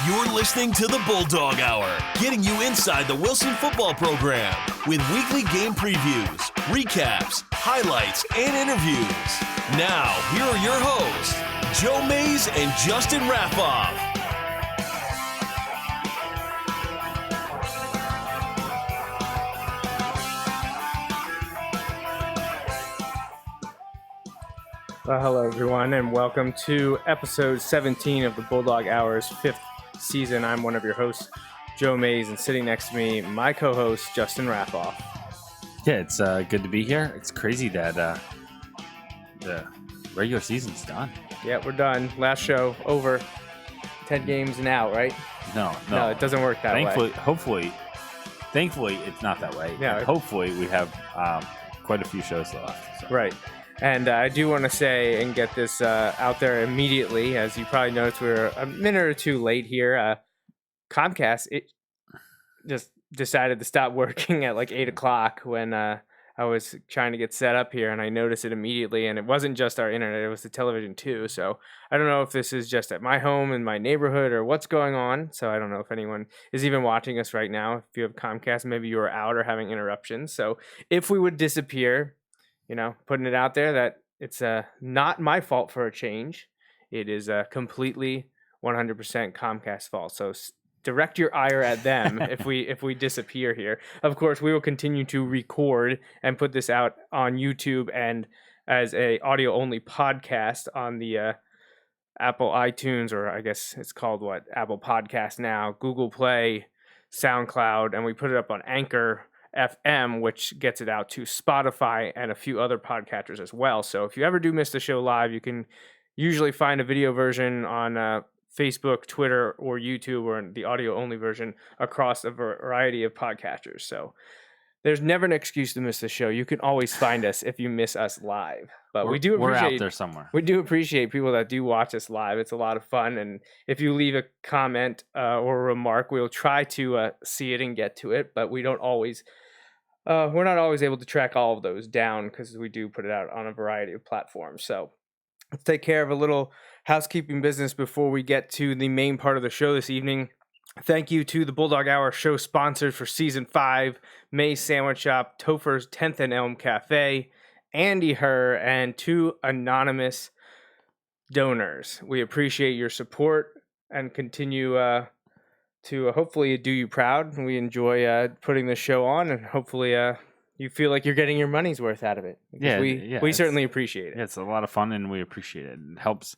You're listening to the Bulldog Hour, getting you inside the Wilson football program with weekly game previews, recaps, highlights, and interviews. Now, here are your hosts, Joe Mays and Justin Raffoff. Well, hello, everyone, and welcome to episode 17 of the Bulldog Hour's 5th season. I'm one of your hosts, Joe Mays, and sitting next to me, my co-host, Justin Raffoff. Yeah, it's good to be here. It's crazy that the regular season's done. Yeah, we're done. Last show, over. 10 games and out, right? No, it doesn't work that way. Thankfully, it's not that way. Yeah. And hopefully, we have quite a few shows left. So. Right. And I do want to say and get this out there immediately. As you probably noticed, we're a minute or two late here. Comcast, it just decided to stop working at like 8 o'clock when I was trying to get set up here. And I noticed it immediately. And it wasn't just our internet, it was the television too. So I don't know if this is just at my home in my neighborhood or what's going on. So I don't know if anyone is even watching us right now. If you have Comcast, maybe you are out or having interruptions. So if we would disappear, putting it out there that it's not my fault for a change. It is completely 100% Comcast fault. So direct your ire at them if we disappear here. Of course, we will continue to record and put this out on YouTube and as a audio only podcast on the Apple iTunes, or I guess it's called Apple Podcast now, Google Play, SoundCloud, and we put it up on Anchor FM, which gets it out to Spotify and a few other podcatchers as well. So if you ever do miss the show live, you can usually find a video version on Facebook, Twitter, or YouTube, or the audio only version across a variety of podcatchers. So there's never an excuse to miss the show. You can always find us if you miss us live. But we're out there somewhere. We do appreciate people that do watch us live. It's a lot of fun. And if you leave a comment or a remark, we'll try to see it and get to it. But we don't always, we're not always able to track all of those down because we do put it out on a variety of platforms. So let's take care of a little housekeeping business before we get to the main part of the show this evening. Thank you to the Bulldog Hour show sponsors for Season 5, May's Sandwich Shop, Topher's 10th and Elm Cafe, Andy Herr, and 2 anonymous donors. We appreciate your support and continue to hopefully do you proud. We enjoy putting this show on, and hopefully you feel like you're getting your money's worth out of it. Yeah, we certainly appreciate it. It's a lot of fun, and we appreciate it. It helps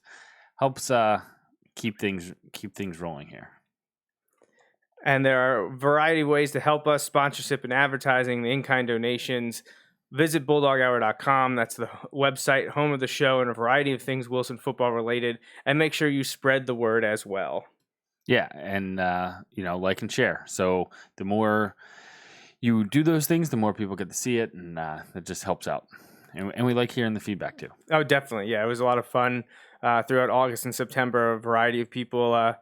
keep things rolling here. And there are a variety of ways to help us: sponsorship and advertising, the in-kind donations. Visit bulldoghour.com. That's the website, home of the show, and a variety of things Wilson football related. And make sure you spread the word as well. Yeah, and like and share. So the more you do those things, the more people get to see it, and it just helps out. And we like hearing the feedback too. Oh, definitely. Yeah, it was a lot of fun throughout August and September. A variety of people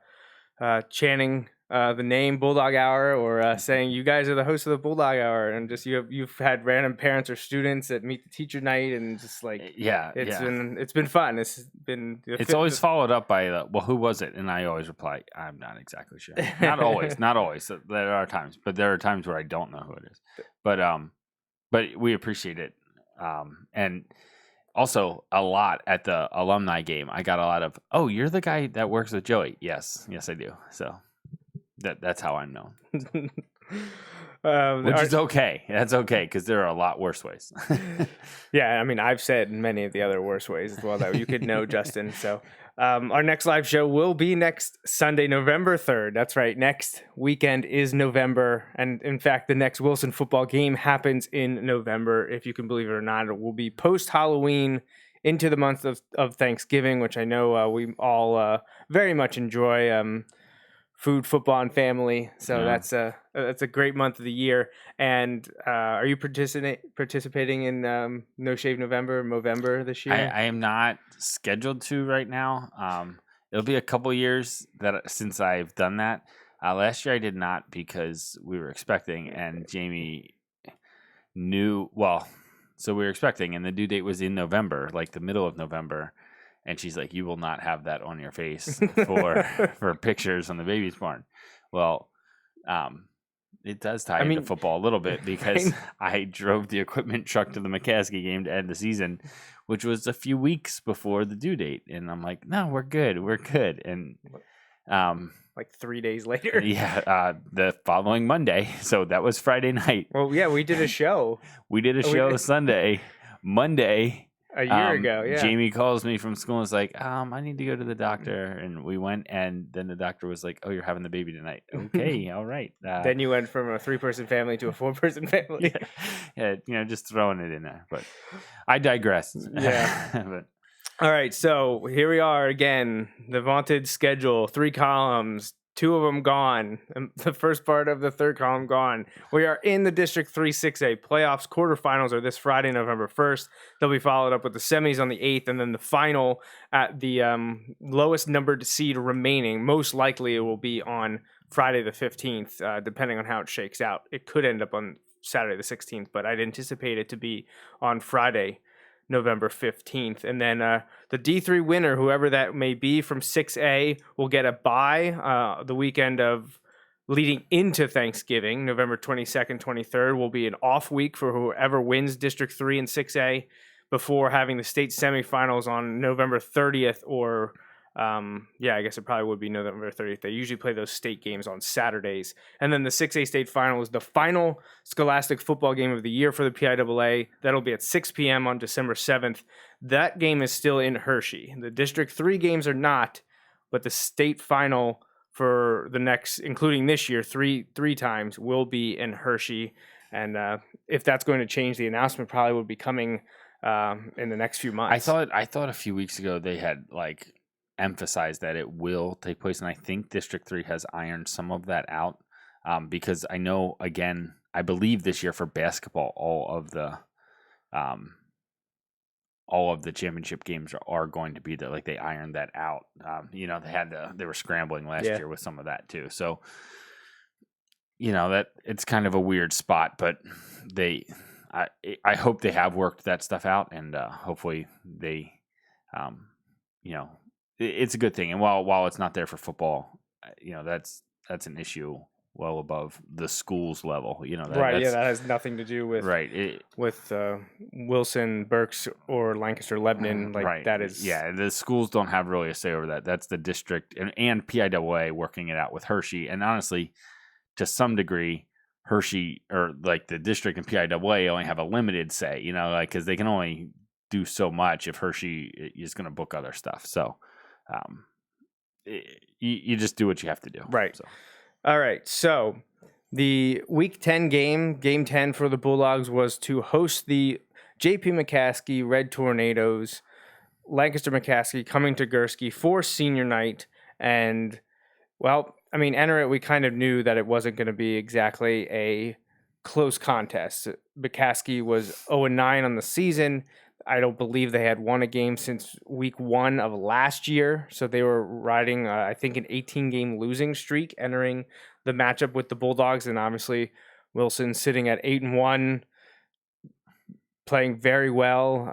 chanting the name Bulldog Hour, or saying you guys are the hosts of the Bulldog Hour, and just you've had random parents or students that meet the teacher night, and just like it's been fun. It's always followed up by who was it? And I always reply, I'm not exactly sure. Not always. There are times, but there are times where I don't know who it is. But we appreciate it, and also a lot at the alumni game. I got a lot of, oh, you're the guy that works with Joey. Yes, I do. So. That's how I'm known. Which is okay. That's okay, because there are a lot worse ways. Yeah, I mean, I've said many of the other worse ways as well that you could know, Justin. So our next live show will be next Sunday, November 3rd. That's right. Next weekend is November. And in fact, the next Wilson football game happens in November. If you can believe it or not, it will be post-Halloween into the month of Thanksgiving, which I know we all very much enjoy. Food, football, and family. So that's a great month of the year. And are you participating in No Shave Movember this year? I am not scheduled to right now. It'll be a couple years since I've done that. Last year I did not because we were expecting, and Jamie knew. Well, so we were expecting, and the due date was in November, like the middle of November. And she's like, you will not have that on your face for pictures on the baby's barn. Well, it does tie into football a little bit because I drove the equipment truck to the McCaskey game to end the season, which was a few weeks before the due date. And I'm like, no, we're good. And like 3 days later. Yeah, the following Monday. So that was Friday night. Well, yeah, we did a show. Sunday. Monday. A year ago, yeah. Jamie calls me from school and is like, I need to go to the doctor. And we went, and then the doctor was like, oh, you're having the baby tonight. Okay, all right. Then you went from a 3-person family to a 4-person family. Yeah, just throwing it in there. But I digress. Yeah. All right, so here we are again. The vaunted schedule, 3 columns, 2 of them gone. The first part of the third column gone. We are in the District 3 6A playoffs. Quarterfinals are this Friday, November 1st. They'll be followed up with the semis on the 8th, and then the final at the lowest numbered seed remaining. Most likely it will be on Friday the 15th, depending on how it shakes out. It could end up on Saturday the 16th, but I'd anticipate it to be on Friday, November 15th. And then the D3 winner, whoever that may be from 6A, will get a bye the weekend of leading into Thanksgiving. November 22nd, 23rd will be an off week for whoever wins District 3 and 6A before having the state semifinals on November 30th or I guess it probably would be November 30th. They usually play those state games on Saturdays. And then the 6A state final is the final scholastic football game of the year for the PIAA. That'll be at 6 p.m. on December 7th. That game is still in Hershey. The District 3 games are not, but the state final for the next, including this year, three times, will be in Hershey. And if that's going to change, the announcement probably will be coming in the next few months. I thought a few weeks ago they had emphasize that it will take place, and I think District 3 has ironed some of that out because I know, again, I believe this year for basketball, all of the championship games are going to be there. They ironed that out. They were scrambling last year with some of that too. So, that it's kind of a weird spot, but I hope they have worked that stuff out, and hopefully they, it's a good thing. And while it's not there for football, that's an issue well above the school's level. That has nothing to do with with Wilson, Berks, or Lancaster-Lebanon. That is the schools don't have really a say over that. That's the district and PIAA working it out with Hershey. And honestly, to some degree, Hershey or the district and PIAA only have a limited say. Because they can only do so much if Hershey is going to book other stuff. So. You just do what you have to do. Right. So. All right. So the week 10 game 10 for the Bulldogs was to host the JP McCaskey Red Tornadoes, Lancaster McCaskey coming to Gursky for senior night. And enter it, we kind of knew that it wasn't going to be exactly a close contest. McCaskey was 0-9 on the season. I don't believe they had won a game since week 1 of last year. So they were riding, an 18-game losing streak entering the matchup with the Bulldogs. And obviously Wilson sitting at 8-1, playing very well.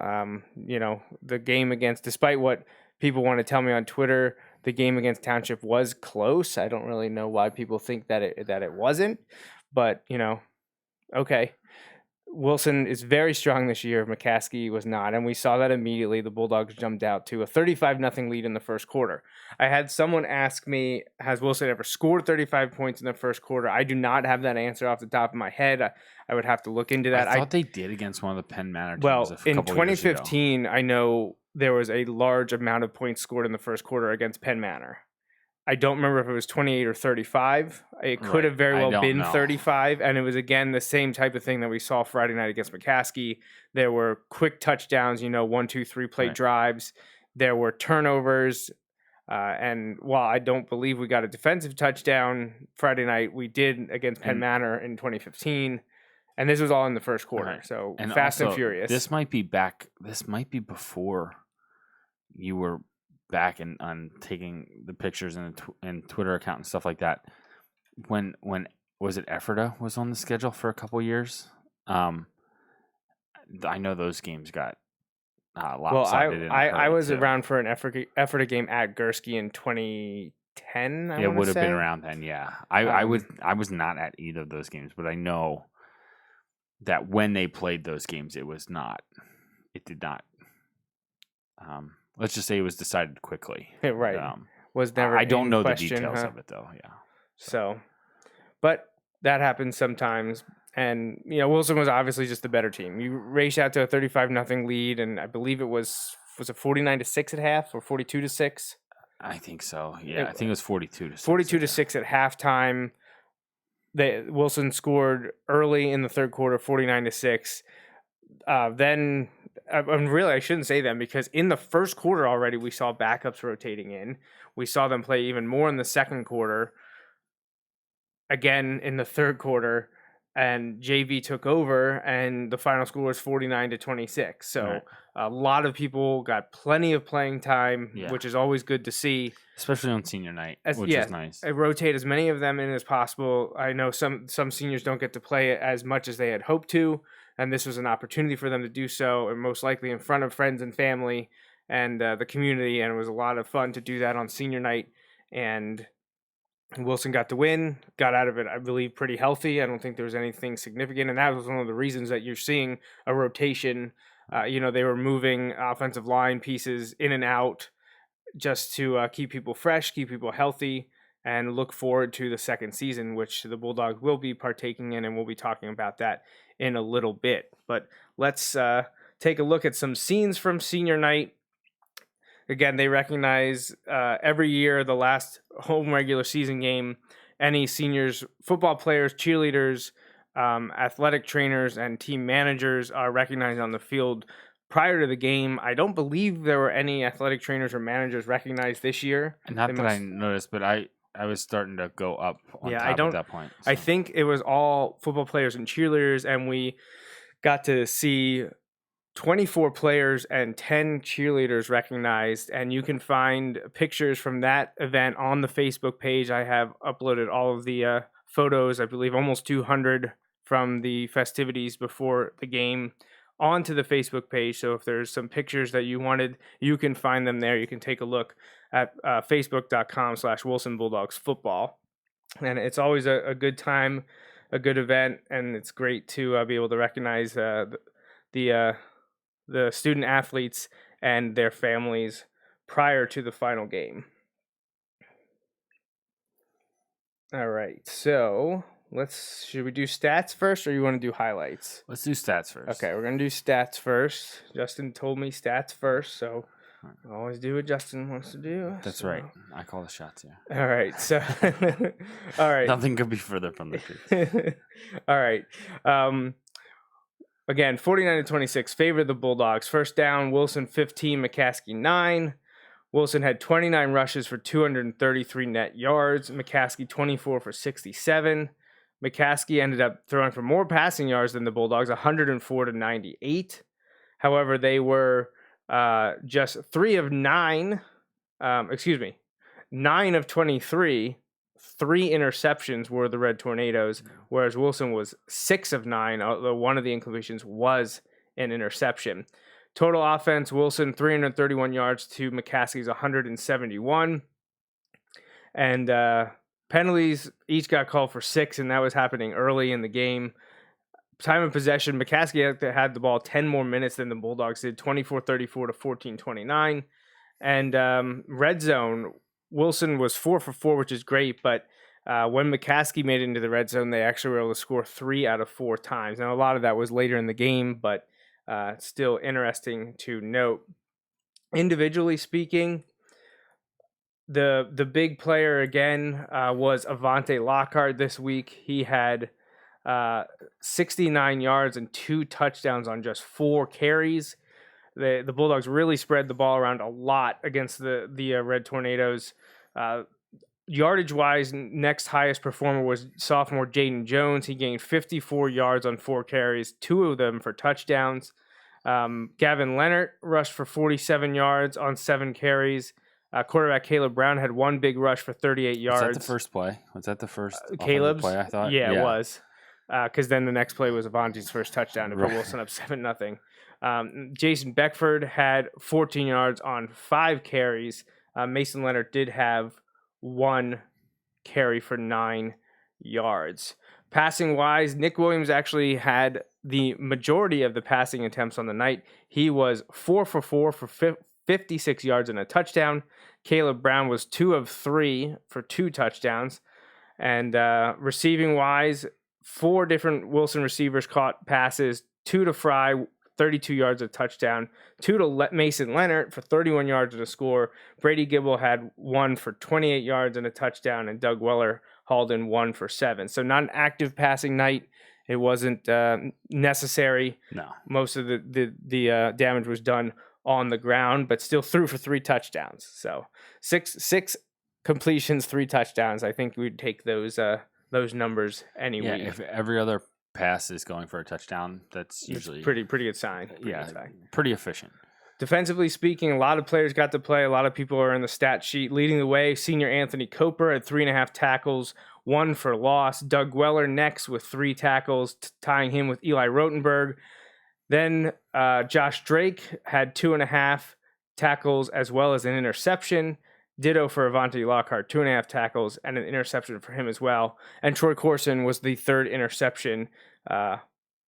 The game against, despite what people want to tell me on Twitter, the game against Township was close. I don't really know why people think that it wasn't. But, okay. Wilson is very strong this year. McCaskey was not, and we saw that immediately. The Bulldogs jumped out to a 35-0 lead in the first quarter. I had someone ask me, has Wilson ever scored 35 points in the first quarter? I do not have that answer off the top of my head. I would have to look into that. I thought they did against one of the Penn Manor teams. Well, in 2015, I know there was a large amount of points scored in the first quarter against Penn Manor. I don't remember if it was 28 or 35. It could have very well been 35. And it was, again, the same type of thing that we saw Friday night against McCaskey. There were quick touchdowns, 1, 2, 3 play drives. There were turnovers. And while I don't believe we got a defensive touchdown Friday night, we did against Penn Manor in 2015. And this was all in the first quarter. Right. So fast and furious. This might be before you were back on taking the pictures and Twitter account and stuff like that. When was it Ephrata was on the schedule for a couple years? I know those games got Well, lopsided. I was around for an effort game at Gursky in 2010. It would have been around then. Yeah, I was not at either of those games, but I know that when they played those games, it did not. Let's just say it was decided quickly. Right. Was never. I don't know question, the details of it though. Yeah. So, but that happens sometimes. And, Wilson was obviously just the better team. You raced out to a 35-0 lead, and I believe it was it 49-6 at half or 42-6? I think so. Yeah, I think it was 42-6. 42-6 at halftime. Wilson scored early in the third quarter, 49-6. Then, really, I shouldn't say them because in the first quarter already, we saw backups rotating in. We saw them play even more in the second quarter. Again, in the third quarter. And JV took over, and the final score was 49-26. So right. A lot of people got plenty of playing time, which is always good to see. Especially on senior night, which is nice. I rotate as many of them in as possible. I know some seniors don't get to play as much as they had hoped to, and this was an opportunity for them to do so, and most likely in front of friends and family and the community. And it was a lot of fun to do that on senior night. And Wilson got to win, got out of it, I believe, pretty healthy. I don't think there was anything significant. And that was one of the reasons that you're seeing a rotation. They were moving offensive line pieces in and out just to keep people fresh, keep people healthy, and look forward to the second season, which the Bulldogs will be partaking in. And we'll be talking about that in a little bit. But let's take a look at some scenes from senior night. Again, they recognize every year the last home regular season game, any seniors, football players, cheerleaders, athletic trainers, and team managers are recognized on the field prior to the game. I don't believe there were any athletic trainers or managers recognized this year. Not that I noticed, but I was starting to go up on top at that point. So. I think it was all football players and cheerleaders, and we got to see 24 players and 10 cheerleaders recognized, and you can find pictures from that event on the Facebook page. I have uploaded all of the photos, I believe almost 200 from the festivities before the game onto the Facebook page. So if there's some pictures that you wanted, you can find them there. You can take a look at facebook.com/Wilson Bulldogs football. And it's always a good time, a good event, and it's great to be able to recognize the student athletes and their families prior to the final game. All right, so should we do stats first, or you want to do highlights? Let's do stats first. Okay, we're going to do stats first. Justin told me stats first, so I always do what Justin wants to do. That's right. I call the shots here. All right, so all right. Nothing could be further from the truth. All right. Again, 49-26 favored the Bulldogs. First down, Wilson 15, McCaskey 9. Wilson had 29 rushes for 233 net yards. McCaskey 24 for 67. McCaskey ended up throwing for more passing yards than the Bulldogs, 104-98. However, they were just 9 of 23. 3 interceptions were the Red Tornadoes, whereas Wilson was 6 of 9, although one of the incompletions was an interception. Total offense, Wilson 331 yards to McCaskey's 171. And penalties each got called for 6, and that was happening early in the game. Time of possession, McCaskey had the ball 10 more minutes than the Bulldogs did, 24-34 to 14-29. And red zone, Wilson was 4 for 4, which is great, but when McCaskey made it into the red zone, they actually were able to score 3 out of 4 times. Now, a lot of that was later in the game, but still interesting to note. Individually speaking, the big player again was Avante Lockhart this week. He had 69 yards and 2 touchdowns on just 4 carries. The Bulldogs really spread the ball around a lot against the Red Tornadoes. Yardage-wise, next highest performer was sophomore Jaden Jones. He gained 54 yards on 4 carries, 2 of them for touchdowns. Gavin Leonard rushed for 47 yards on 7 carries. Quarterback Caleb Brown had 1 big rush for 38 yards. Was that the first play? Was that the first Caleb's play, I thought? Yeah, it was. because then the next play was Avante's first touchdown to put Wilson up 7-0. Jason Beckford had 14 yards on 5 carries. Mason Leonard did have 1 carry for 9 yards. Passing wise, Nick Williams actually had the majority of the passing attempts on the night. He was 4 for 4 for 56 yards and a touchdown. Caleb Brown was 2 of 3 for 2 touchdowns. And receiving wise, 4 different Wilson receivers caught passes, 2 to Fry, 32 yards of touchdown, 2 to Mason Leonard for 31 yards and a score. Brady Gibble had 1 for 28 yards and a touchdown, and Doug Weller hauled in 1 for 7. So not an active passing night. It wasn't necessary. No. Most of the damage was done on the ground, but still threw for 3 touchdowns. So six completions, 3 touchdowns. I think we'd take those numbers any week. If every other pass is going for a touchdown, that's usually pretty good sign. Pretty efficient. Defensively speaking, a lot of players got to play. A lot of people are in the stat sheet. Leading the way, senior Anthony Coper had 3.5 tackles, 1 for loss. Doug Weller next with 3 tackles, tying him with Eli Rotenberg. Then Josh Drake had 2.5 tackles as well as an interception. Ditto for Avante Lockhart, 2.5 tackles and an interception for him as well. And Troy Corson was the 3rd interception.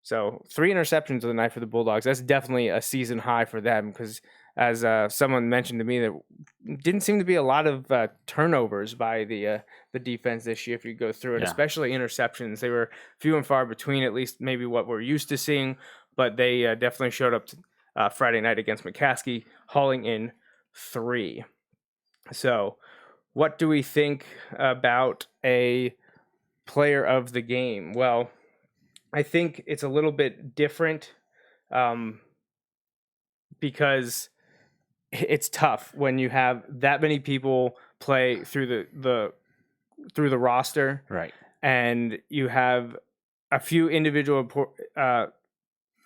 So 3 interceptions of the night for the Bulldogs. That's definitely a season high for them because, as someone mentioned to me, there didn't seem to be a lot of turnovers by the defense this year if you go through it, especially interceptions. They were few and far between, at least maybe what we're used to seeing, but they definitely showed up Friday night against McCaskey, hauling in 3. So what do we think about a player of the game? Well, I think it's a little bit different because it's tough when you have that many people play through the roster, right? And you have a few individual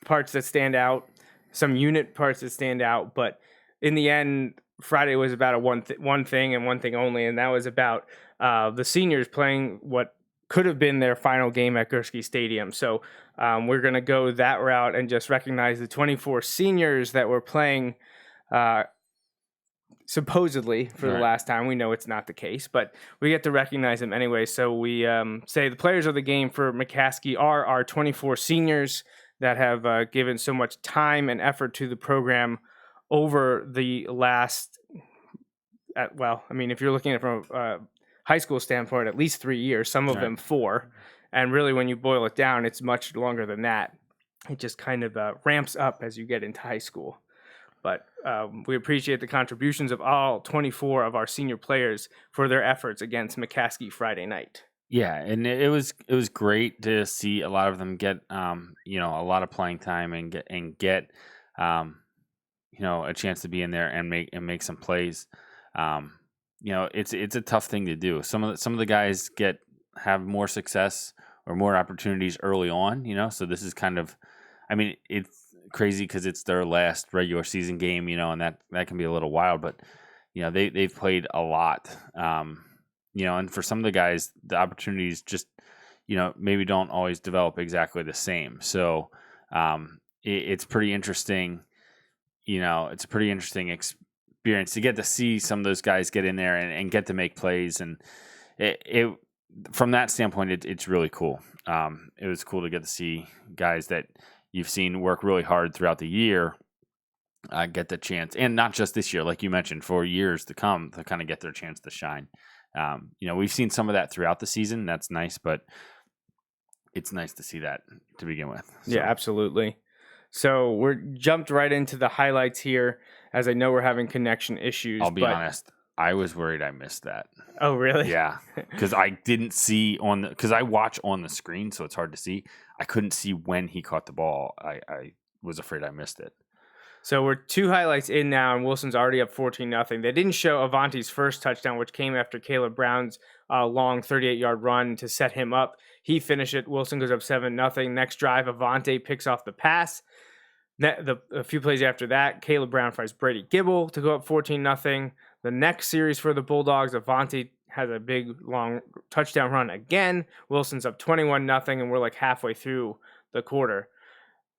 parts that stand out, some unit parts that stand out, but in the end, Friday was about one thing and one thing only, and that was about the seniors playing what could have been their final game at Gursky Stadium. So we're going to go that route and just recognize the 24 seniors that were playing supposedly for the last time. We know it's not the case, but we get to recognize them anyway. So we say the players of the game for McCaskey are our 24 seniors that have given so much time and effort to the program over the last, if you're looking at it from a high school standpoint, at least 3 years, some of them 4. And really, when you boil it down, it's much longer than that. It just kind of ramps up as you get into high school. But we appreciate the contributions of all 24 of our senior players for their efforts against McCaskey Friday night. Yeah, and it was great to see a lot of them get a lot of playing time and get a chance to be in there and make some plays. It's a tough thing to do. Some of the guys have more success or more opportunities early on. So this is kind of, it's crazy because it's their last regular season game. And that can be a little wild, but they've played a lot. And for some of the guys, the opportunities just maybe don't always develop exactly the same. So it's pretty interesting. It's a pretty interesting experience to get to see some of those guys get in there and get to make plays. And it from that standpoint, it's really cool. It was cool to get to see guys that you've seen work really hard throughout the year get the chance. And not just this year, like you mentioned, for years to come to kind of get their chance to shine. We've seen some of that throughout the season. That's nice, but it's nice to see that to begin with. So. Yeah, absolutely. So we're jumped right into the highlights here, as I know we're having connection issues. I'll be honest, I was worried I missed that. Oh, really? Yeah, because I didn't see because I watch on the screen, so it's hard to see. I couldn't see when he caught the ball. I was afraid I missed it. So we're 2 highlights in now, and Wilson's already up 14-0. They didn't show Avante's first touchdown, which came after Caleb Brown's long 38-yard run to set him up. He finished it. Wilson goes up 7-0. Next drive, Avante picks off the pass. A few plays after that, Caleb Brown finds Brady Gibble to go up 14-0. The next series for the Bulldogs, Avante has a big, long touchdown run again. Wilson's up 21-0, and we're like halfway through the quarter.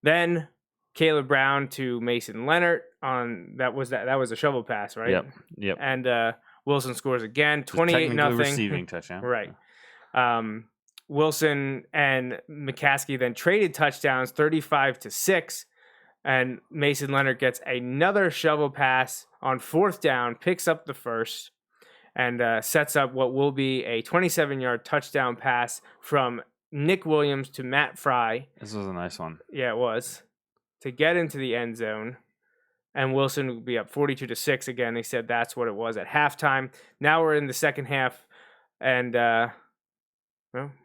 Then Caleb Brown to Mason Leonard that was a shovel pass, right? Yep. And Wilson scores again, 28-0. Receiving touchdown. Right. Wilson and McCaskey then traded touchdowns, 35-6. And Mason Leonard gets another shovel pass on 4th down, picks up the first, and sets up what will be a 27-yard touchdown pass from Nick Williams to Matt Fry. This was a nice one. Yeah, it was. To get into the end zone. And Wilson would be up 42-6 again. They said that's what it was at halftime. Now we're in the second half. And, no,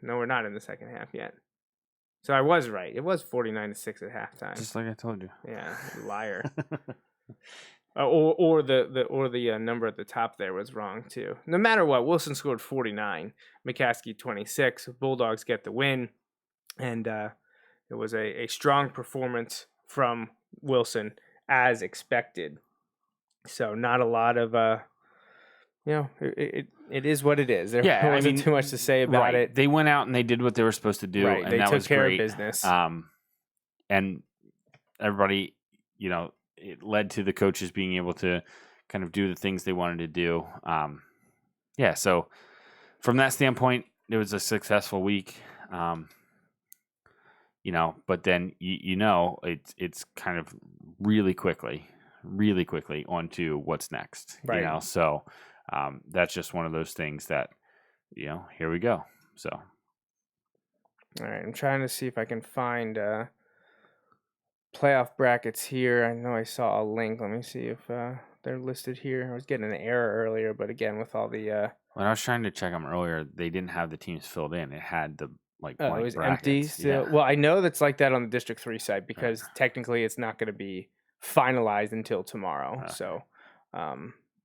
we're not in the second half yet. So I was right. It was 49-6 at halftime. Just like I told you. Yeah, liar. Or the number at the top there was wrong too. No matter what, Wilson scored 49, McCaskey 26. Bulldogs get the win, and it was a strong performance from Wilson as expected. So not a lot of it is what it is. There wasn't too much to say about it. They went out and they did what they were supposed to do, right. And they that took was care great. of business. And everybody, it led to the coaches being able to kind of do the things they wanted to do. So from that standpoint, it was a successful week. But then it's kind of really quickly onto what's next. Right. So that's just one of those things that here we go. So all right, I'm trying to see if I can find playoff brackets here. I know I saw a link. Let me see if they're listed here. I was getting an error earlier, but again, with all the when I was trying to check them earlier, they didn't have the teams filled in. It had the blank it was brackets. empty still. Yeah. Well, I know that's like that on the District 3 site because technically it's not going to be finalized until tomorrow. Okay. So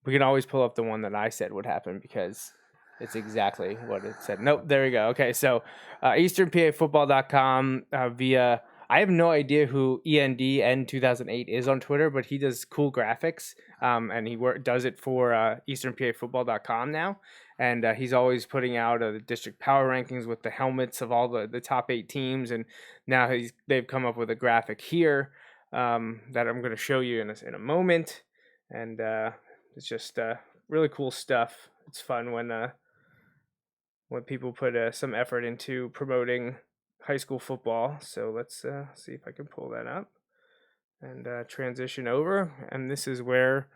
we can always pull up the one that I said would happen because it's exactly what it said. Nope, there we go. Okay, so EasternPAFootball.com via... I have no idea who ENDN2008 is on Twitter, but he does cool graphics, and he does it for EasternPAFootball.com now. And he's always putting out the district power rankings with the helmets of all the top 8 teams. And now they've come up with a graphic here that I'm going to show you in a moment. And it's just really cool stuff. It's fun when people put some effort into promoting high school football. So let's see if I can pull that up and transition over. And this is where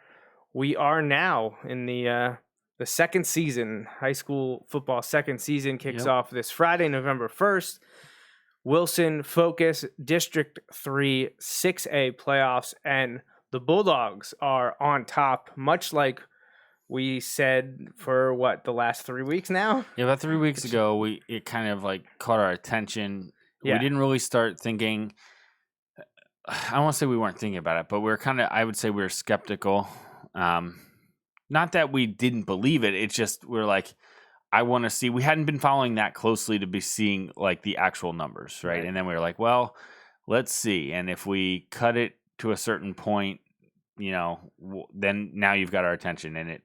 we are now in the second season. High school football second season kicks off this Friday, November 1st. Wilson Focus District 3 6A playoffs, and the Bulldogs are on top, much like we said for the last 3 weeks now? Yeah, about 3 weeks ago, it kind of caught our attention. Yeah. We didn't really start thinking. I don't want to say we weren't thinking about it, but I would say we were skeptical. Not that we didn't believe it. It's just we're like, I want to see. We hadn't been following that closely to be seeing the actual numbers, right? And then we were like, well, let's see. And if we cut it to a certain point, then now you've got our attention, and it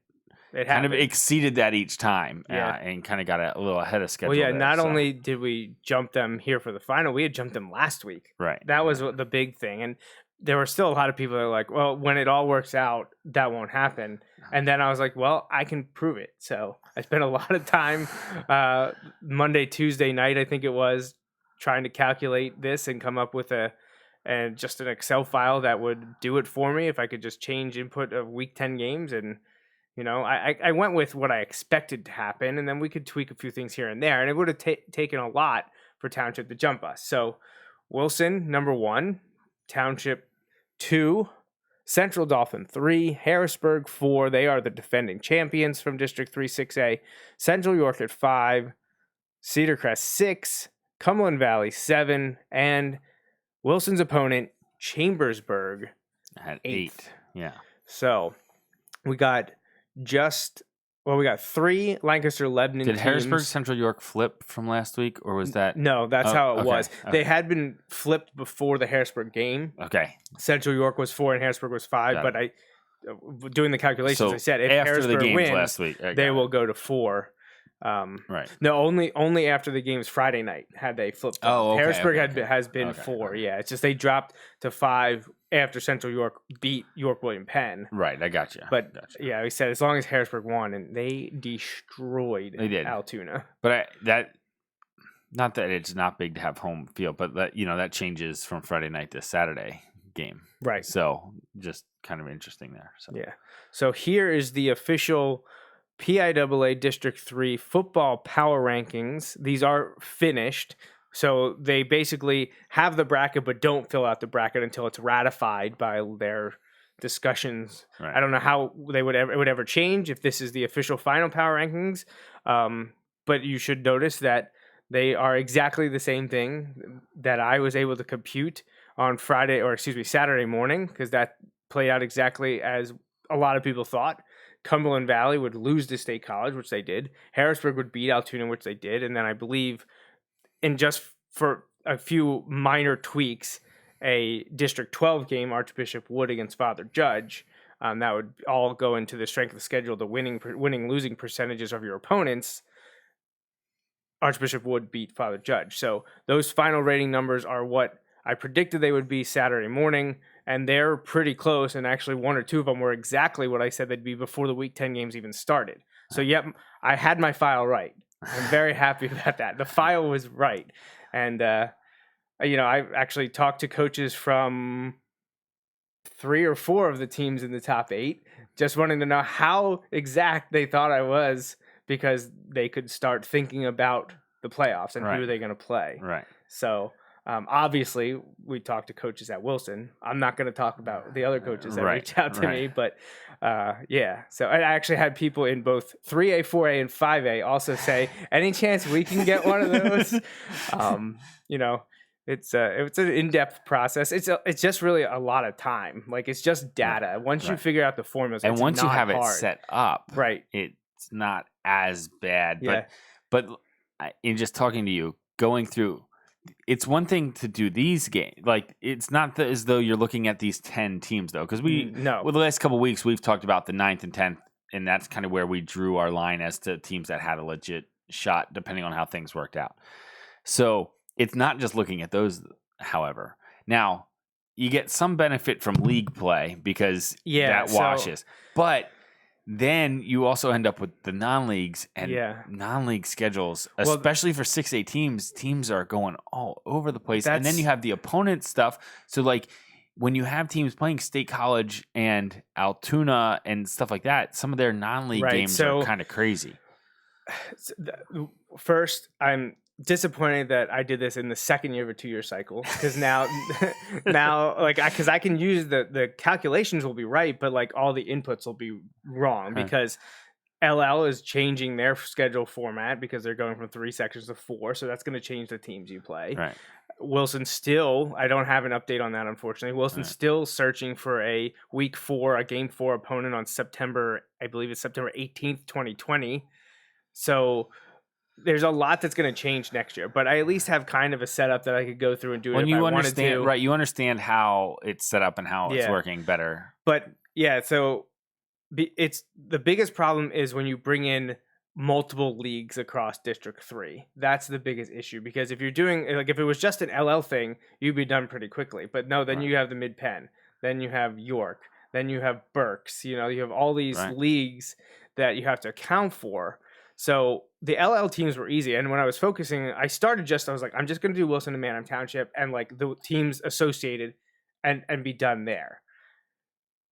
kind of exceeded that each time, and kind of got a little ahead of schedule. Well, not only did we jump them here for the final, we had jumped them last week. Right. That was the big thing. And there were still a lot of people that were like, well, when it all works out, that won't happen. And then I was like, well, I can prove it. So I spent a lot of time Monday, Tuesday night, I think it was, trying to calculate this and come up with just an Excel file that would do it for me if I could just change input of week 10 games. And I went with what I expected to happen, and then we could tweak a few things here and there, and it would have taken a lot for Township to jump us. So Wilson, number 1, Township 2, Central Dauphin 3, Harrisburg 4. They are the defending champions from District 3 6A. Central York at 5, Cedar Crest 6, Cumberland Valley 7, and Wilson's opponent, Chambersburg, at 8. Yeah. So we got 3 Lancaster-Lebanon teams. Did Harrisburg Central York flip from last week, or was that? No, that's how it was. Okay. They had been flipped before the Harrisburg game. Okay. Central York was 4 and Harrisburg was 5, but doing the calculations, So I said if after the Harrisburg games wins, last week, they will go to 4. Right. No, only after the games Friday night had they flipped. Oh, okay, Harrisburg okay. has been Okay, 4. okay. Yeah, it's just they dropped to 5 after Central York beat York William Penn. Right, I got you. But yeah, we said as long as Harrisburg won, and they destroyed Altoona. But not that it's not big to have home field, but that changes from Friday night to Saturday game. Right. So just kind of interesting there. So. Yeah. So here is the official PIAA District 3 football power rankings. These are finished. So they basically have the bracket, but don't fill out the bracket until it's ratified by their discussions. Right. I don't know how it would ever change if this is the official final power rankings. But you should notice that they are exactly the same thing that I was able to compute on Saturday morning, because that played out exactly as a lot of people thought. Cumberland Valley would lose to State College, which they did. Harrisburg would beat Altoona, which they did. And then I believe, and just for a few minor tweaks, a District 12 game, Archbishop Wood against Father Judge. That would all go into the strength of the schedule, the winning-losing percentages of your opponents. Archbishop Wood beat Father Judge. So those final rating numbers are what I predicted they would be Saturday morning, and they're pretty close, and actually 1 or 2 of them were exactly what I said they'd be before the Week 10 games even started. So, yep, I had my file right. I'm very happy about that. The file was right. And, I actually talked to coaches from 3 or 4 of the teams in the top 8, just wanting to know how exact they thought I was, because they could start thinking about the playoffs and who are they going to play. Right. So, obviously, we talked to coaches at Wilson. I'm not going to talk about the other coaches that reached out to me, but yeah. So I actually had people in both 3A, 4A, and 5A also say, any chance we can get one of those? It's an in-depth process. It's just really a lot of time. Like, it's just data. Once you figure out the formulas, and once you have hard. it set up, right, it's not as bad. Yeah. But in just talking to you, going through, it's one thing to do these games. Like, it's not as though you're looking at these 10 teams, though, because with the last couple of weeks, we've talked about the 9th and 10th, and that's kind of where we drew our line as to teams that had a legit shot, depending on how things worked out. So it's not just looking at those, however. Now, you get some benefit from league play because that washes. But then you also end up with the non-leagues and non-league schedules, especially for 6A teams. Teams are going all over the place. And then you have the opponent stuff. So, like, when you have teams playing State College and Altoona and stuff like that, some of their non-league games are kind of crazy. First, I'm disappointed that I did this in the second year of a 2-year cycle, because now because I can use the calculations will be right, but like all the inputs will be wrong, because LL is changing their schedule format because they're going from 3 sections to 4, so that's going to change the teams you play. Right. Wilson still, I don't have an update on that, unfortunately. Wilson's still searching for a week 4, a game 4 opponent on September 18th, 2020. So there's a lot that's going to change next year, but I at least have kind of a setup that I could go through and do it if I wanted to. Right, you understand how it's set up and how it's working better. But yeah, so it's the biggest problem is when you bring in multiple leagues across District 3. That's the biggest issue, because if you're doing, like, if it was just an LL thing, you'd be done pretty quickly. But no, then you have the Mid-Penn, then you have York, then you have Berks. You have all these leagues that you have to account for. So the LL teams were easy. And when I was focusing, I was like, I'm just going to do Wilson and Manheim Township and like the teams associated and be done there.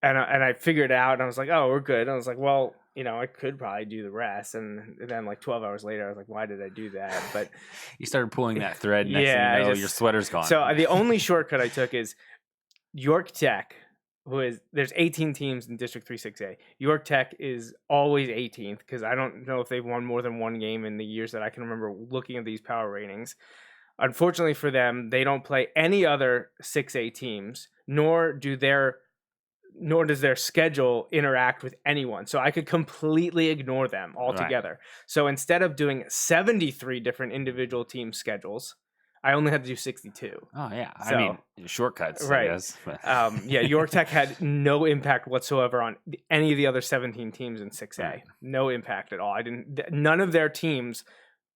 And I figured it out, and I was like, oh, we're good. And I was like, well, I could probably do the rest. And then like 12 hours later, I was like, why did I do that? But you started pulling that thread. Next thing you know, your sweater's gone. So the only shortcut I took is York Tech, there's 18 teams in District 3 6A. York Tech is always 18th, because I don't know if they've won more than one game in the years that I can remember looking at these power ratings. Unfortunately for them, they don't play any other 6A teams, nor does their schedule interact with anyone. So I could completely ignore them altogether. Right. So instead of doing 73 different individual team schedules, I only had to do 62. Oh yeah, So, I mean shortcuts, right. I guess. Yeah, York Tech had no impact whatsoever on any of the other 17 teams in 6A. Right. No impact at all. None of their teams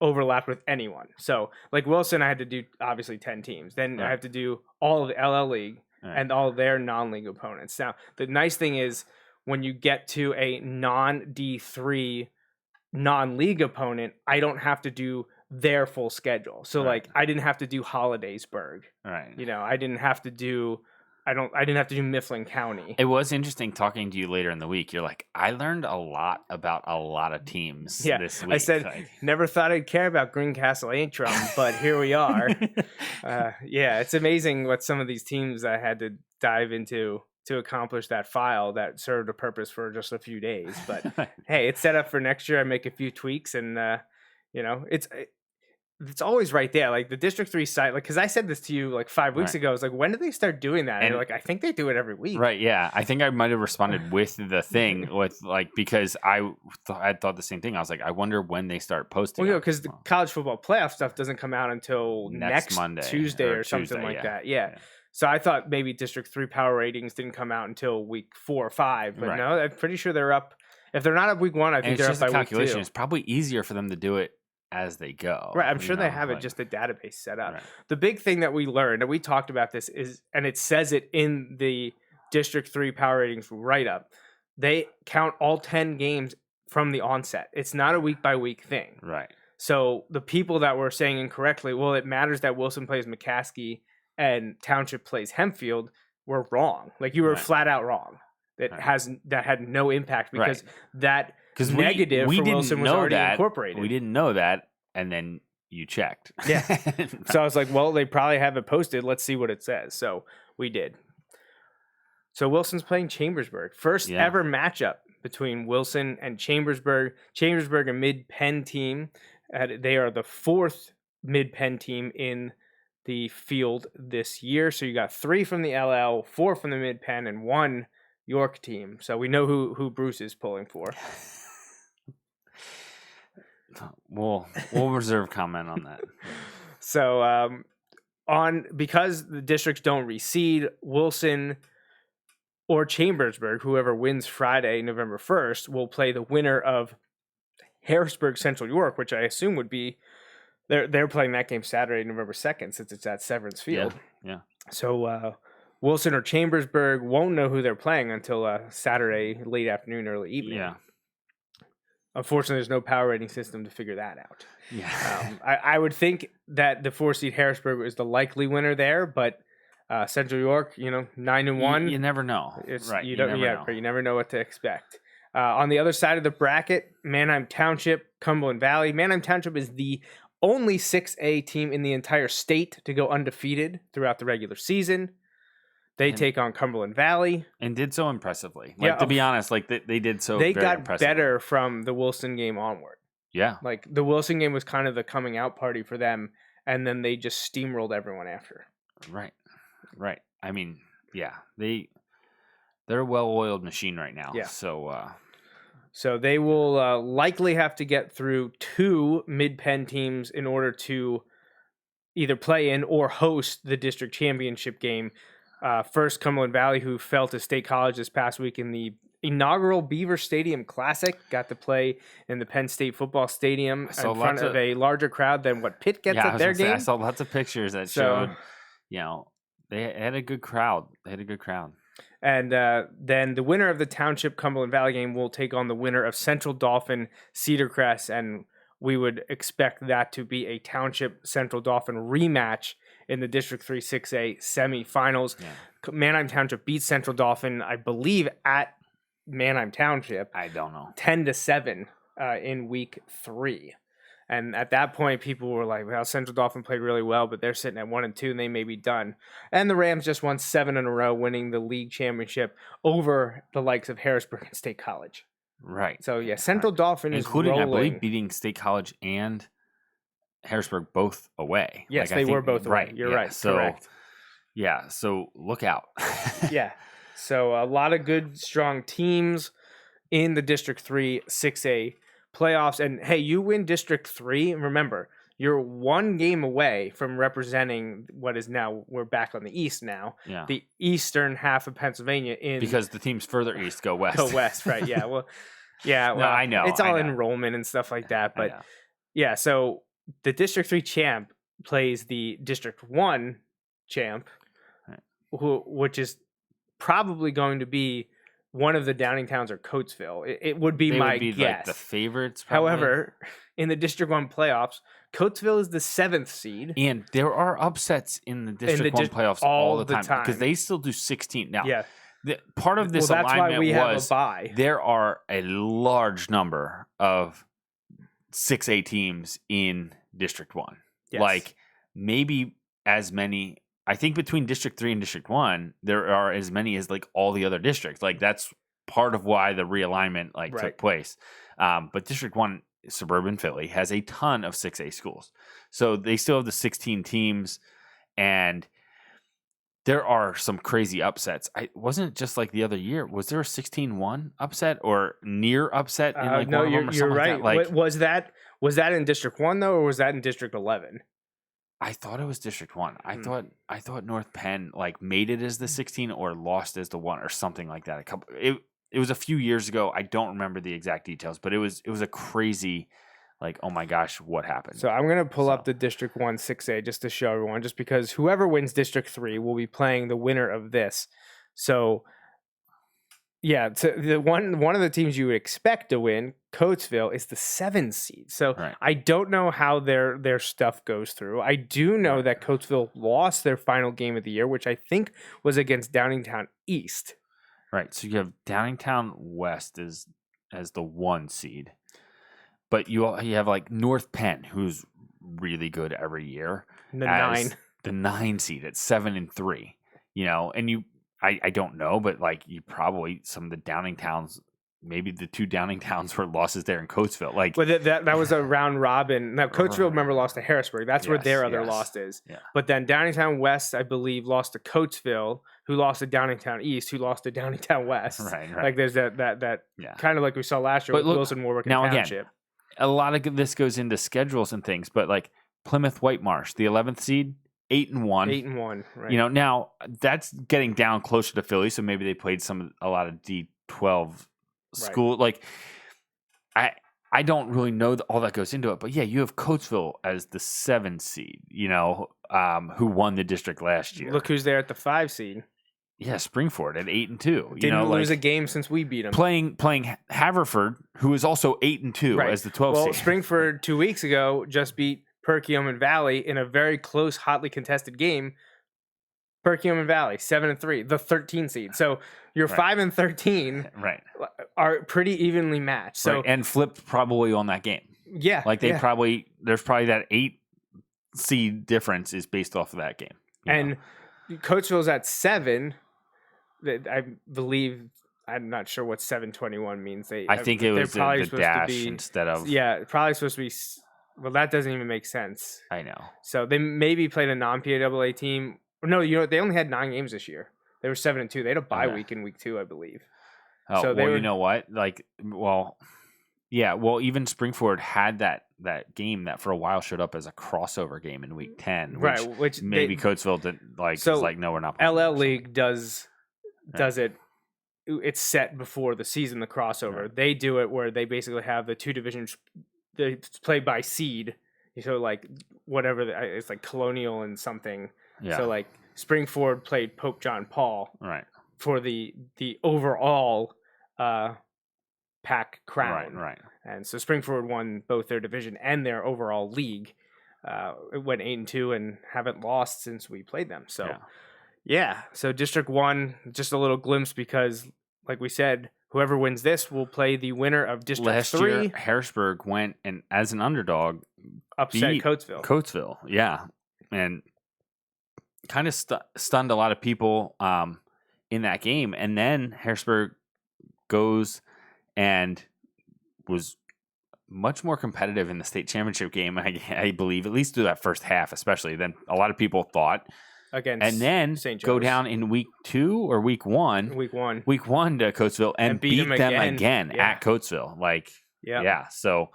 overlapped with anyone. So, like Wilson, I had to do obviously 10 teams. Then I Right. have to do all of the LL League Right. and all their non-league opponents. Now, the nice thing is when you get to a non-D3 non-league opponent, I don't have to do their full schedule. So Right. like I didn't have to do Hollidaysburg. Right. You know, I didn't have to do Mifflin County. It was interesting talking to you later in the week. You're like, I learned a lot about a lot of teams this week. I said, like, never thought I'd care about Greencastle Antrim, but here we are. Yeah, it's amazing what some of these teams I had to dive into to accomplish that file that served a purpose for just a few days. But hey, it's set up for next year. I make a few tweaks, and it's always right there. Like the District 3 site, like because I said this to you like 5 weeks Right. ago. I was like, when did they start doing that? And you're like, I think they do it every week. Right, yeah. I think I might have responded with the thing with like because I thought the same thing. I was like, I wonder when they start posting. Well, because the college football playoff stuff doesn't come out until next Monday Tuesday or something Tuesday, like yeah. that. Yeah. So I thought maybe District 3 power ratings didn't come out until week 4 or 5, but Right. no, I'm pretty sure they're up. If they're not up week 1, I And think it's they're just up a by week 2. calculation. It's probably easier for them to do it as they go. Right, I'm you sure they know, have like- it just the database set up. Right. The big thing that we learned, and we talked about this, is, and it says it in the District 3 power ratings write up, they count all 10 games from the onset. It's not a week by week thing. Right. So the people that were saying incorrectly, well, it matters that Wilson plays McCaskey and Township plays Hempfield, were wrong. Like you were Right. flat out wrong. That Right. that had no impact because that Because negative we for didn't Wilson was know already that. incorporated. We didn't know that, and then you checked. Yeah. So I was like, well, they probably have it posted. Let's see what it says. So we did. So Wilson's playing Chambersburg. First Yeah. ever matchup between Wilson and Chambersburg. Chambersburg, a mid-pen team. They are the 4th mid-pen team in the field this year. So you got 3 from the LL, 4 from the mid-pen, and 1 York team. So we know who Bruce is pulling for. We'll reserve comment on that. So because the districts don't reseed, Wilson or Chambersburg, whoever wins Friday, November 1st, will play the winner of Harrisburg Central York, which I assume would be they're playing that game Saturday, November 2nd, since it's at Severance Field. Yeah. So Wilson or Chambersburg won't know who they're playing until Saturday late afternoon, early evening. Yeah. Unfortunately, there's no power rating system to figure that out. Yeah. I would think that the 4-seed Harrisburg is the likely winner there, but Central York, 9-1. You never know. It's Right. you don't never know. you never know what to expect. On the other side of the bracket, Manheim Township, Cumberland Valley. Manheim Township is the only 6A team in the entire state to go undefeated throughout the regular season. They take on Cumberland Valley. And did so impressively. Yeah, To be honest, like they did so They very got impressively. better from the Wilson game onward. Yeah. Like the Wilson game was kind of the coming out party for them, and then they just steamrolled everyone after. Right. Right. I mean, yeah. They're a well-oiled machine right now. Yeah. So they will likely have to get through 2 mid-pen teams in order to either play in or host the district championship game. First, Cumberland Valley, who fell to State College this past week in the inaugural Beaver Stadium Classic, got to play in the Penn State Football Stadium in front of a larger crowd than what Pitt gets at their game. I saw lots of pictures that showed, they had a good crowd. And then the winner of the Township Cumberland Valley game will take on the winner of Central Dauphin Cedar Crest, and we would expect that to be a Township Central Dauphin rematch in the District 3 6A semifinals. Yeah. Manheim Township beat Central Dauphin, I believe, at Manheim Township. I don't know. 10-7 in week 3. And at that point, people were like, well, Central Dauphin played really well, but they're sitting at 1-2 and they may be done. And the Rams just won 7 in a row, winning the league championship over the likes of Harrisburg and State College. Right. So, yeah, Central Dauphin is including, rolling. I believe, beating State College and Harrisburg both away. Yes, they were both away. Right. You're right. So, correct. yeah. So look out. Yeah. So a lot of good, strong teams in the District 3 6A playoffs. And hey, you win District 3. Remember, you're one game away from representing what is now, we're back on the East now, Yeah. the eastern half of Pennsylvania Because the teams further east go west. Go west, right? Yeah. Well, No, I know. It's all I know. enrollment and stuff like that. I But know. yeah, so the District 3 champ plays the District 1 champ, Right. which is probably going to be one of the Downingtowns or Coatesville. It would be They my would be guess. like the favorites. Probably. However, in the District 1 playoffs, Coatesville is the 7th seed. And there are upsets in the District 1 playoffs all the time because they still do 16. Now, Yeah. Part of this that's alignment why we have was a bye. there are a large number of 6A teams in District 1. Yes. Like maybe as many, I think between District 3 and District 1, there are as many as like all the other districts. Like that's part of why the realignment took place. But District 1, suburban Philly, has a ton of 6A schools. So they still have the 16 teams, and there are some crazy upsets. Wasn't just like the other year. Was there a 16-1 upset or near upset in like no, one of them or you're something right. like that? Was that in District 1 though, or was that in District 11? I thought it was District 1. I thought North Penn made it as the 16 or lost as the 1 or something like that. It was a few years ago. I don't remember the exact details, but it was a crazy, oh my gosh, what happened? So I'm gonna pull up the District 1 6A just to show everyone, just because whoever wins District 3 will be playing the winner of this. So yeah, the one of the teams you would expect to win, Coatesville, is the 7 seed. So I don't know how their stuff goes through. I do know that Coatesville lost their final game of the year, which I think was against Downingtown East. Right. So you have Downingtown West as the 1 seed. But you have North Penn, who's really good every year. The 9 seed at 7-3. And I don't know, but you probably some of the Downingtowns, maybe the 2 Downingtowns were losses there in Coatesville. But that was a round robin. Now Coatesville, remember, lost to Harrisburg. That's where their other loss is. Yeah. But then Downingtown West, I believe, lost to Coatesville, who lost to Downingtown East, who lost to Downingtown West. Right. There's that kind of like we saw last year with Wilson, Warwick, and Township. Again, a lot of this goes into schedules and things, but Plymouth Whitemarsh, the 11th seed, 8-1. 8-1, right. Now that's getting down closer to Philly, so maybe they played a lot of D12 school. Right. I don't really know all that goes into it, but yeah, you have Coatesville as the 7 seed, who won the district last year. Look who's there at the 5 seed. Yeah, Springford at 8-2. Didn't lose a game since we beat them. Playing Haverford, who is also 8-2 as the 12 seed. Well, Springford 2 weeks ago just beat Perkiomen Valley in a very close, hotly contested game. Perkiomen Valley 7-3, the 13 seed. So your 5 and 13 are pretty evenly matched. So and flipped probably on that game. Yeah, there's probably that 8 seed difference is based off of that game. And Coatesville's at 7. I believe, I'm not sure what 721 means. I think it was the dash instead of. Yeah, probably supposed to be. Well, that doesn't even make sense. I know. So they maybe played a non-PAAA team. No, they only had 9 games this year. They were 7-2. They had a bye week in week 2, I believe. Oh, so you know what? Even Springford had that game that for a while showed up as a crossover game in week 10, which maybe Coatesville didn't like. So no, we're not. LL League does it. It's set before the season, the crossover. Right. They do it where they basically have the 2 divisions. They play by seed. So whatever, it's Colonial and something. Yeah. So Springford played Pope John Paul. Right. For the overall pack crown. Right. And so Springford won both their division and their overall league. It went 8-2 and haven't lost since we played them. So so District 1, just a little glimpse because, like we said, whoever wins this will play the winner of District 3. Last year, Harrisburg went and, as an underdog, upset Coatesville, yeah. And kind of stunned a lot of people in that game. And then Harrisburg goes and was much more competitive in the state championship game, I believe, at least through that first half, especially, than a lot of people thought. Against and then go down in week 2 or week 1. Week 1 to Coatesville and beat them again at Coatesville. So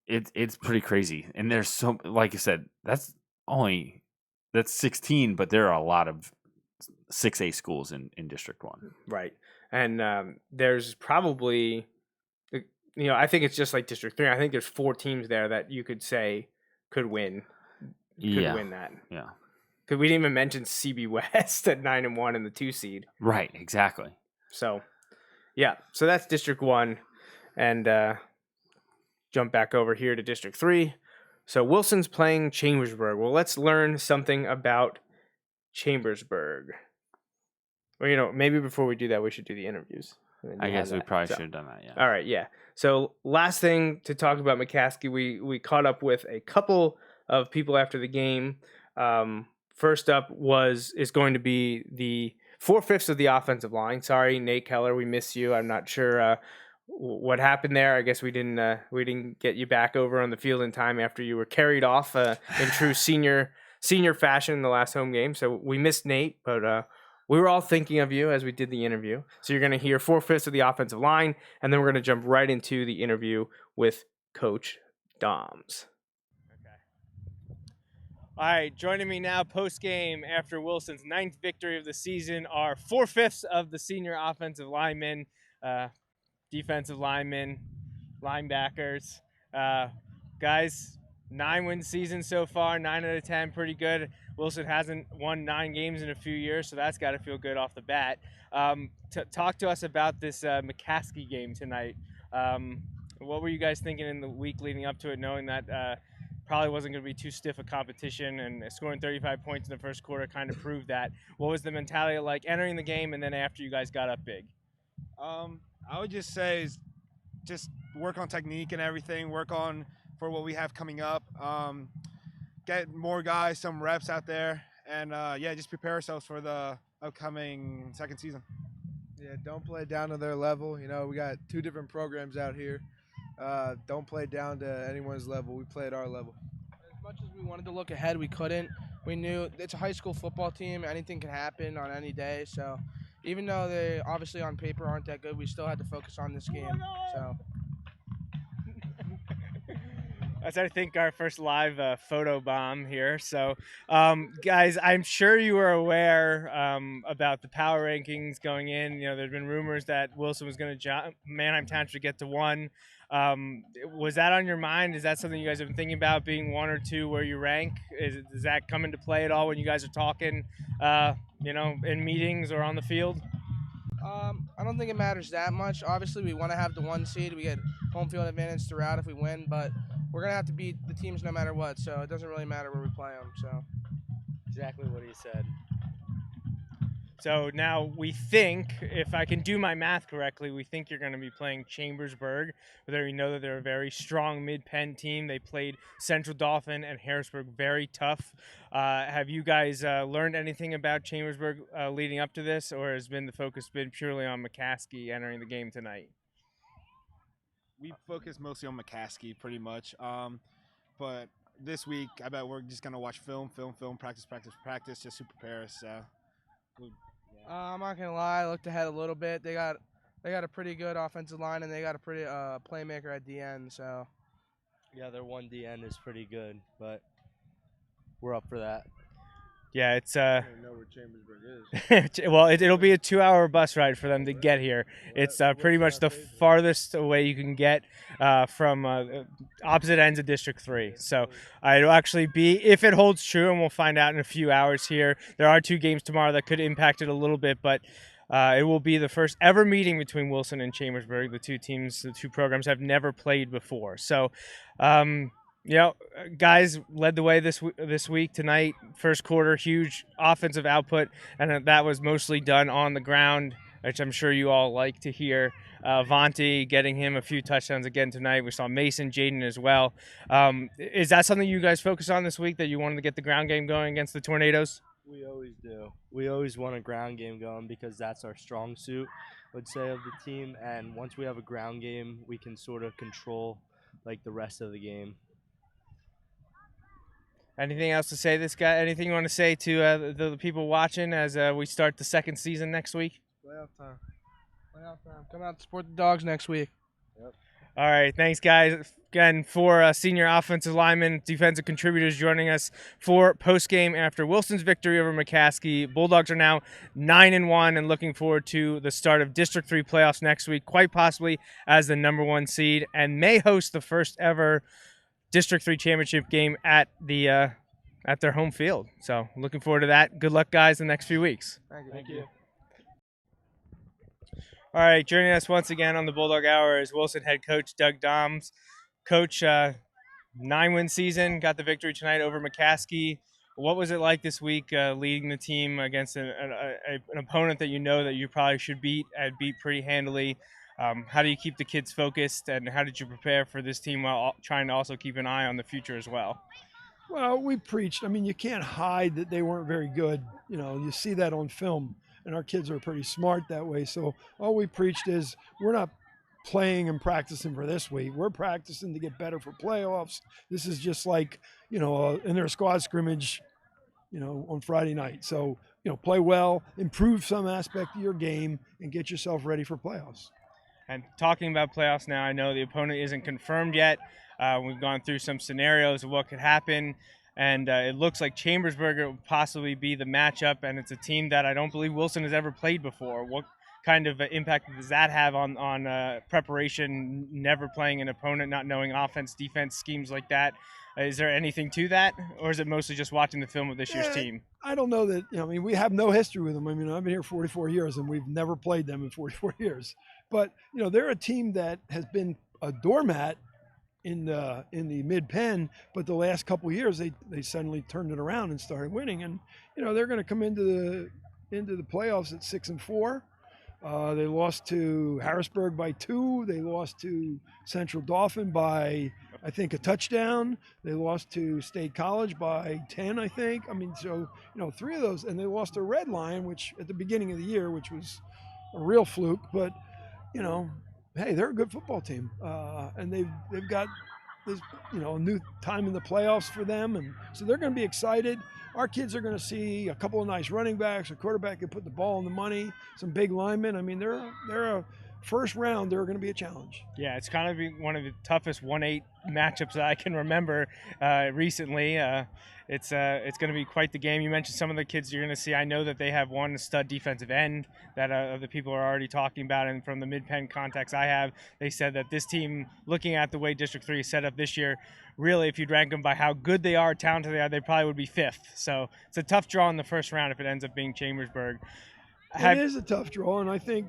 it's pretty crazy. And there's so, like I said, that's 16, but there are a lot of 6A schools in District 1. Right. And there's probably, I think it's just like District 3. I think there's 4 teams there that you could say could win that. Yeah. Because we didn't even mention CB West at 9-1 in the 2 seed. Right, exactly. So, yeah. So that's District 1. And jump back over here to District 3. So Wilson's playing Chambersburg. Well, let's learn something about Chambersburg. Well, maybe before we do that, we should do the interviews. I guess we probably should have done that, yeah. All right, yeah. So last thing to talk about McCaskey, we caught up with a couple of people after the game. First up is going to be the 4/5 of the offensive line. Sorry, Nate Keller, we miss you. I'm not sure what happened there. I guess we didn't get you back over on the field in time after you were carried off in true senior fashion in the last home game. So we missed Nate, but we were all thinking of you as we did the interview. So you're going to hear 4/5 of the offensive line, and then we're going to jump right into the interview with Coach Doms. All right, joining me now post-game after Wilson's 9th victory of the season are 4/5 of the senior offensive linemen, defensive linemen, linebackers. Guys, 9-win season so far, 9 out of 10, pretty good. Wilson hasn't won 9 games in a few years, so that's got to feel good off the bat. Talk to us about this McCaskey game tonight. What were you guys thinking in the week leading up to it, knowing that probably wasn't going to be too stiff a competition, and scoring 35 points in the first quarter kind of proved that? What was the mentality like entering the game and then after you guys got up big? I would just say is just work on technique and everything, work on for what we have coming up, get more guys, some reps out there, and just prepare ourselves for the upcoming second season. Yeah, don't play down to their level. We got 2 different programs out here. Don't play down to anyone's level. We play at our level. As much as we wanted to look ahead, we couldn't. We knew it's a high school football team. Anything can happen on any day. So even though they obviously on paper aren't that good, we still had to focus on this game. So that's, I think, our first live photo bomb here. So, guys, I'm sure you are aware about the power rankings going in. There's been rumors that Wilson was going to jump Manheim Township to get to 1. Was that on your mind? Is that something you guys have been thinking about, being 1 or 2 where you rank? Does that come into play at all when you guys are talking, in meetings or on the field? I don't think it matters that much. Obviously, we want to have the 1 seed. We get home field advantage throughout if we win, but we're going to have to beat the teams no matter what, so it doesn't really matter where we play them. So exactly what he said. So now we think, if I can do my math correctly, we think you're going to be playing Chambersburg. We know that they're a very strong mid-pen team. They played Central Dauphin and Harrisburg very tough. Have you guys learned anything about Chambersburg leading up to this, or has the focus been purely on McCaskey entering the game tonight? We focus mostly on McCaskey pretty much. But this week, I bet we're just going to watch film, practice, just to prepare us. I'm not gonna lie. I looked ahead a little bit. They got a pretty good offensive line, and they got a pretty playmaker at the end. So yeah, their 1 D end is pretty good, but we're up for that. Yeah, it's I don't know where Chambersburg is. well, it'll be a 2-hour bus ride for them to get here. It's pretty much the farthest away you can get from opposite ends of District 3. So it'll actually be, if it holds true, and we'll find out in a few hours here. There are 2 games tomorrow that could impact it a little bit, but it will be the first ever meeting between Wilson and Chambersburg. The 2 programs have never played before. So, guys led the way this week tonight. First quarter, huge offensive output, and that was mostly done on the ground, which I'm sure you all like to hear. Vontae getting him a few touchdowns again tonight. We saw Mason, Jaden as well. Is that something you guys focus on this week, that you wanted to get the ground game going against the Tornadoes? We always do. We always want a ground game going because that's our strong suit, I would say, of the team. And once we have a ground game, we can sort of control the rest of the game. Anything else to say, this guy? Anything you want to say to the people watching as we start the second season next week? Playoff time. Come out to support the Dogs next week. Yep. All right, thanks, guys. Again, for senior offensive linemen, defensive contributors joining us for post-game after Wilson's victory over McCaskey. Bulldogs are now 9-1 and looking forward to the start of District 3 playoffs next week, quite possibly as the number 1 seed, and may host the first ever District 3 championship game at their home field. So looking forward to that. Good luck, guys, the next few weeks. Thank you. All right, joining us once again on the Bulldog Hour is Wilson head coach Doug Doms. Coach, 9-win season, got the victory tonight over McCaskey. What was it like this week leading the team against an opponent that you know that you probably should beat and beat pretty handily? How do you keep the kids focused, and how did you prepare for this team while trying to also keep an eye on the future as well? Well, we preached. I mean, you can't hide that they weren't very good. You know, you see that on film, and our kids are pretty smart that way. So all we preached is we're not playing and practicing for this week. We're practicing to get better for playoffs. This is just like, in their squad scrimmage, on Friday night. So, play well, improve some aspect of your game, and get yourself ready for playoffs. And talking about playoffs now, I know the opponent isn't confirmed yet. We've gone through some scenarios of what could happen, and it looks like Chambersburg will possibly be the matchup, and it's a team that I don't believe Wilson has ever played before. What kind of impact does that have on preparation, never playing an opponent, not knowing offense, defense, schemes like that? Is there anything to that, or is it mostly just watching the film of this year's team? I don't know that, we have no history with them. I mean, I've been here 44 years, and we've never played them in 44 years. But, they're a team that has been a doormat in the mid-pen, but the last couple of years they suddenly turned it around and started winning. And, they're going to come into the playoffs at 6-4. They lost to Harrisburg by 2. They lost to Central Dauphin by, I think, a touchdown. They lost to State College by 10, I think. I mean, so, 3 of those. And they lost to Red Lion, which at the beginning of the year, which was a real fluke. But, hey, they're a good football team. And they've got this, a new time in the playoffs for them. And so they're going to be excited. Our kids are going to see a couple of nice running backs, a quarterback can put the ball in the money, some big linemen. I mean, they're a first round. They're going to be a challenge. Yeah, it's kind of one of the toughest 1-8 matchups that I can remember recently. It's going to be quite the game. You mentioned some of the kids you're going to see. I know that they have one stud defensive end that the people are already talking about, and from the mid-pen contacts I have, they said that this team, looking at the way District 3 is set up this year, really, if you'd rank them by how good they are, talented they are, they probably would be 5th. So it's a tough draw in the first round if it ends up being Chambersburg. It is a tough draw, and I think,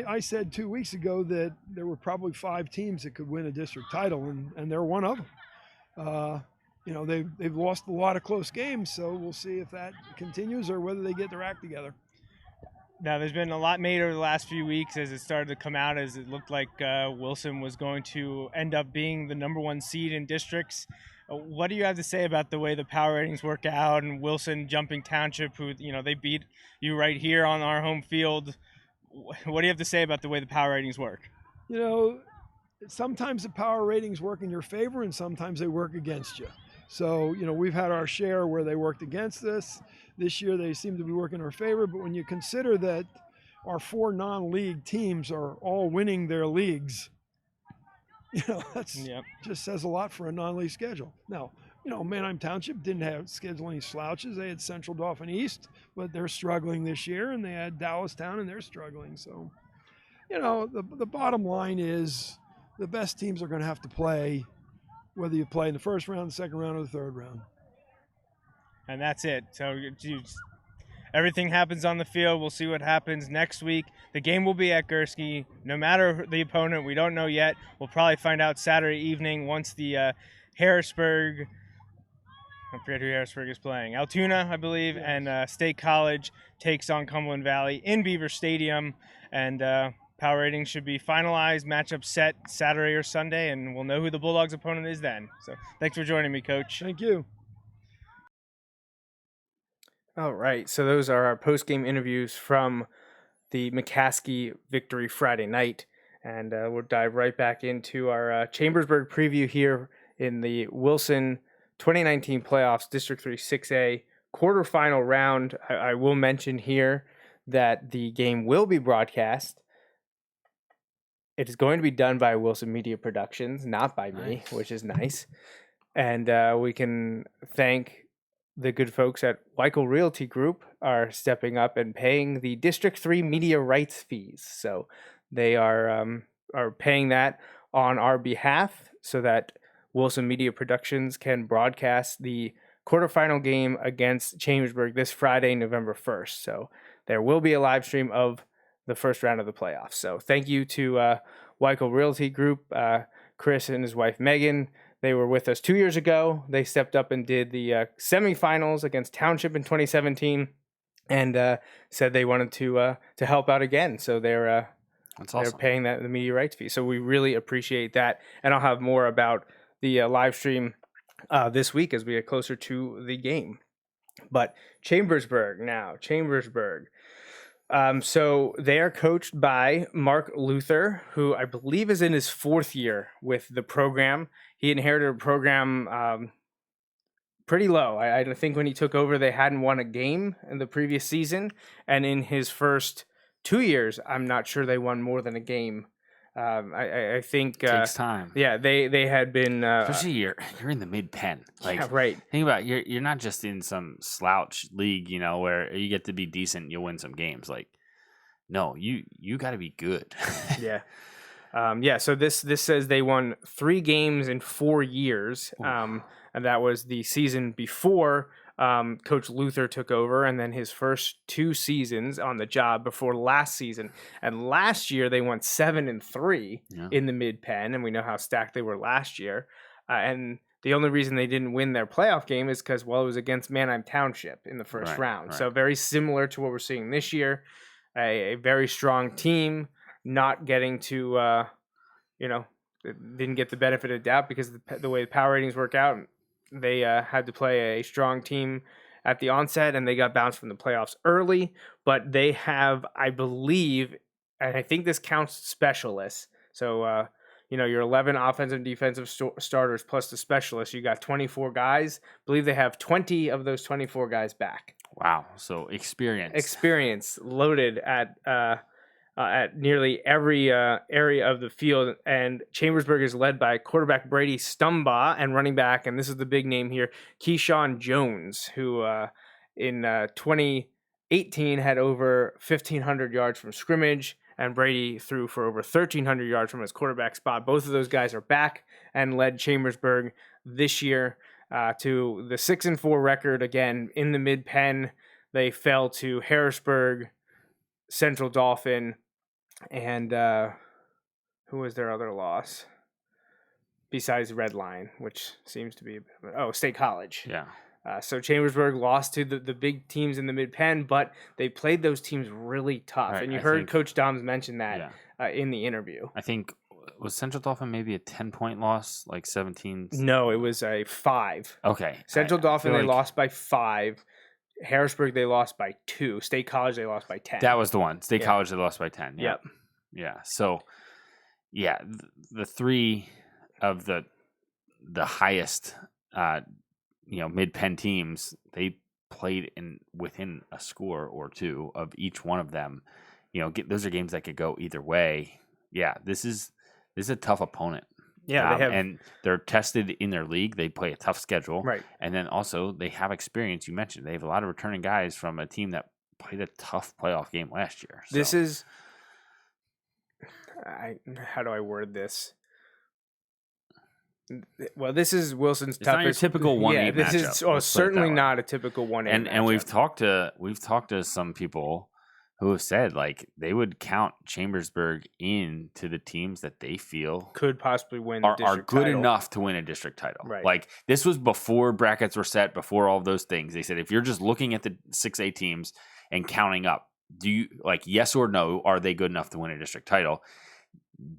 I said 2 weeks ago that there were probably 5 teams that could win a district title, and they're one of them. They've lost a lot of close games, so we'll see if that continues or whether they get their act together. Now, there's been a lot made over the last few weeks as it started to come out, as it looked like Wilson was going to end up being the number 1 seed in districts. What do you have to say about the way the power ratings work out and Wilson jumping Township, who, they beat you right here on our home field? What do you have to say about the way the power ratings work? Sometimes the power ratings work in your favor and sometimes they work against you. So, we've had our share where they worked against us. This year they seem to be working in our favor, but when you consider that our 4 non-league teams are all winning their leagues, that's just says a lot for a non-league schedule. Now, Manheim Township didn't have schedule any slouches. They had Central Dauphin East, but they're struggling this year, and they had Dallastown, and they're struggling. So, the bottom line is the best teams are going to have to play, whether you play in the first round, the second round, or the third round. And that's it. So everything happens on the field. We'll see what happens next week. The game will be at Gursky. No matter the opponent, we don't know yet. We'll probably find out Saturday evening once the Harrisburg, I forget who Harrisburg is playing, Altoona, I believe, yes, and State College takes on Cumberland Valley in Beaver Stadium. And power ratings should be finalized, matchup set Saturday or Sunday, and we'll know who the Bulldogs opponent is then. So thanks for joining me, Coach. Thank you. All right, so those are our post-game interviews from the McCaskey victory Friday night, and we'll dive right back into our Chambersburg preview here in the Wilson 2019 playoffs, District 3 6A quarterfinal round. I will mention here that the game will be broadcast It is going to be done by Wilson Media Productions, not by me, Nice. which is nice. And we can thank the good folks at Weichel Realty Group are stepping up and paying the District 3 media rights fees. So they are paying that on our behalf so that Wilson Media Productions can broadcast the quarterfinal game against Chambersburg this Friday, November 1st. So there will be a live stream of the first round of the playoffs. So thank you to Weichel Realty Group, Chris and his wife Megan. They were with us 2 years ago. They stepped up and did the semifinals against Township in 2017, and said they wanted to help out again. So they're paying the media rights fee. So we really appreciate that. And I'll have more about the live stream this week as we get closer to the game. But Chambersburg now. So they are coached by Mark Luther, who I believe is in his 4th year with the program. He inherited a program pretty low. I think when he took over, they hadn't won a game in the previous season. And in his first 2 years, I'm not sure they won more than a game. I think takes time. Yeah, they had been especially you're in the mid-pen. Like, yeah, right. Think about it, you're not just in some slouch league, where you get to be decent, you'll win some games. Like, no, you got to be good. Yeah. So this says they won 3 games in 4 years, and that was the season before Coach Luther took over, and then his first 2 seasons on the job before last season. And last year they won 7-3 in the mid-pen, and we know how stacked they were last year. And the only reason they didn't win their playoff game is because, it was against Manheim Township in the first round. Right. So very similar to what we're seeing this year. A very strong team, not getting to, didn't get the benefit of the doubt because of the way the power ratings work out. They had to play a strong team at the onset, and they got bounced from the playoffs early. But they have, I believe, and I think this counts specialists. So, your 11 offensive and defensive starters plus the specialists, you got 24 guys. I believe they have 20 of those 24 guys back. Wow. So experience loaded at nearly every area of the field. And Chambersburg is led by quarterback Brady Stumbaugh and running back, and this is the big name here, Keyshawn Jones, who in 2018 had over 1,500 yards from scrimmage, and Brady threw for over 1,300 yards from his quarterback spot. Both of those guys are back and led Chambersburg this year to the 6-4 record. Again, in the mid-pen, they fell to Harrisburg, Central Dauphin, and who was their other loss besides Red Line, which seems to be State College. Yeah. So Chambersburg lost to the big teams in the mid-pen, but they played those teams really tough. Right, and you heard Coach Doms mention that in the interview. I think, was Central Dauphin maybe a 10-point loss, like 17? No, it was a 5. Okay. Central Dauphin, they lost by 5. Harrisburg, they lost by 2. State College, they lost by 10. That was the one. State College, they lost by 10. Yep. Yeah. So, the 3 of the highest, mid-pen teams, they played within a score or 2 of each one of them. Those are games that could go either way. Yeah, this is a tough opponent. Yeah, and they're tested in their league. They play a tough schedule, right? And then also they have experience. You mentioned they have a lot of returning guys from a team that played a tough playoff game last year. So. This is, how do I word this? Well, this is Wilson's toughest. Not your typical 1-8 this matchup. is certainly not a typical 1-8 and we've talked to some people who have said they would count Chambersburg into the teams that they feel could possibly win are good title. enough to win a district title. Right. This was before brackets were set, before all of those things. They said if you're just looking at the 6A teams and counting up, do you yes or no, are they good enough to win a district title?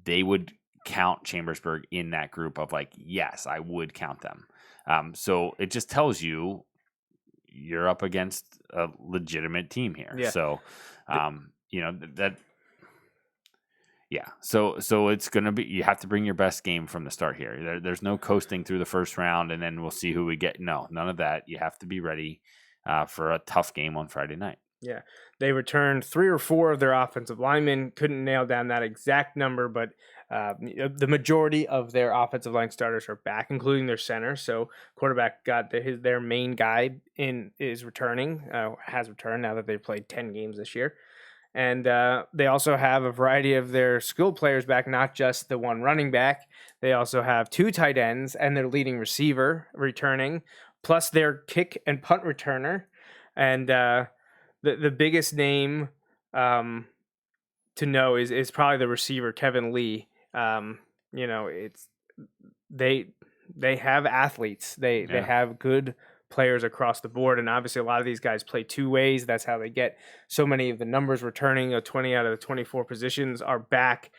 They would count Chambersburg in that group of yes, I would count them. So it just tells you you're up against a legitimate team here. Yeah. So, So it's going to be, you have to bring your best game from the start here. There's no coasting through the first round and then we'll see who we get. No, none of that. You have to be ready for a tough game on Friday night. Yeah, they returned 3 or 4 of their offensive linemen. Couldn't nail down that exact number, but the majority of their offensive line starters are back, including their center. So quarterback got their main guy has returned now that they've played 10 games this year. And they also have a variety of their skilled players back, not just the one running back. They also have 2 tight ends and their leading receiver returning, plus their kick and punt returner. And the biggest name to know is probably the receiver, Kevin Lee. It's they have athletes. They have good players across the board, and obviously a lot of these guys play 2 ways. That's how they get so many of the numbers returning. 20 out of the 24 positions are back.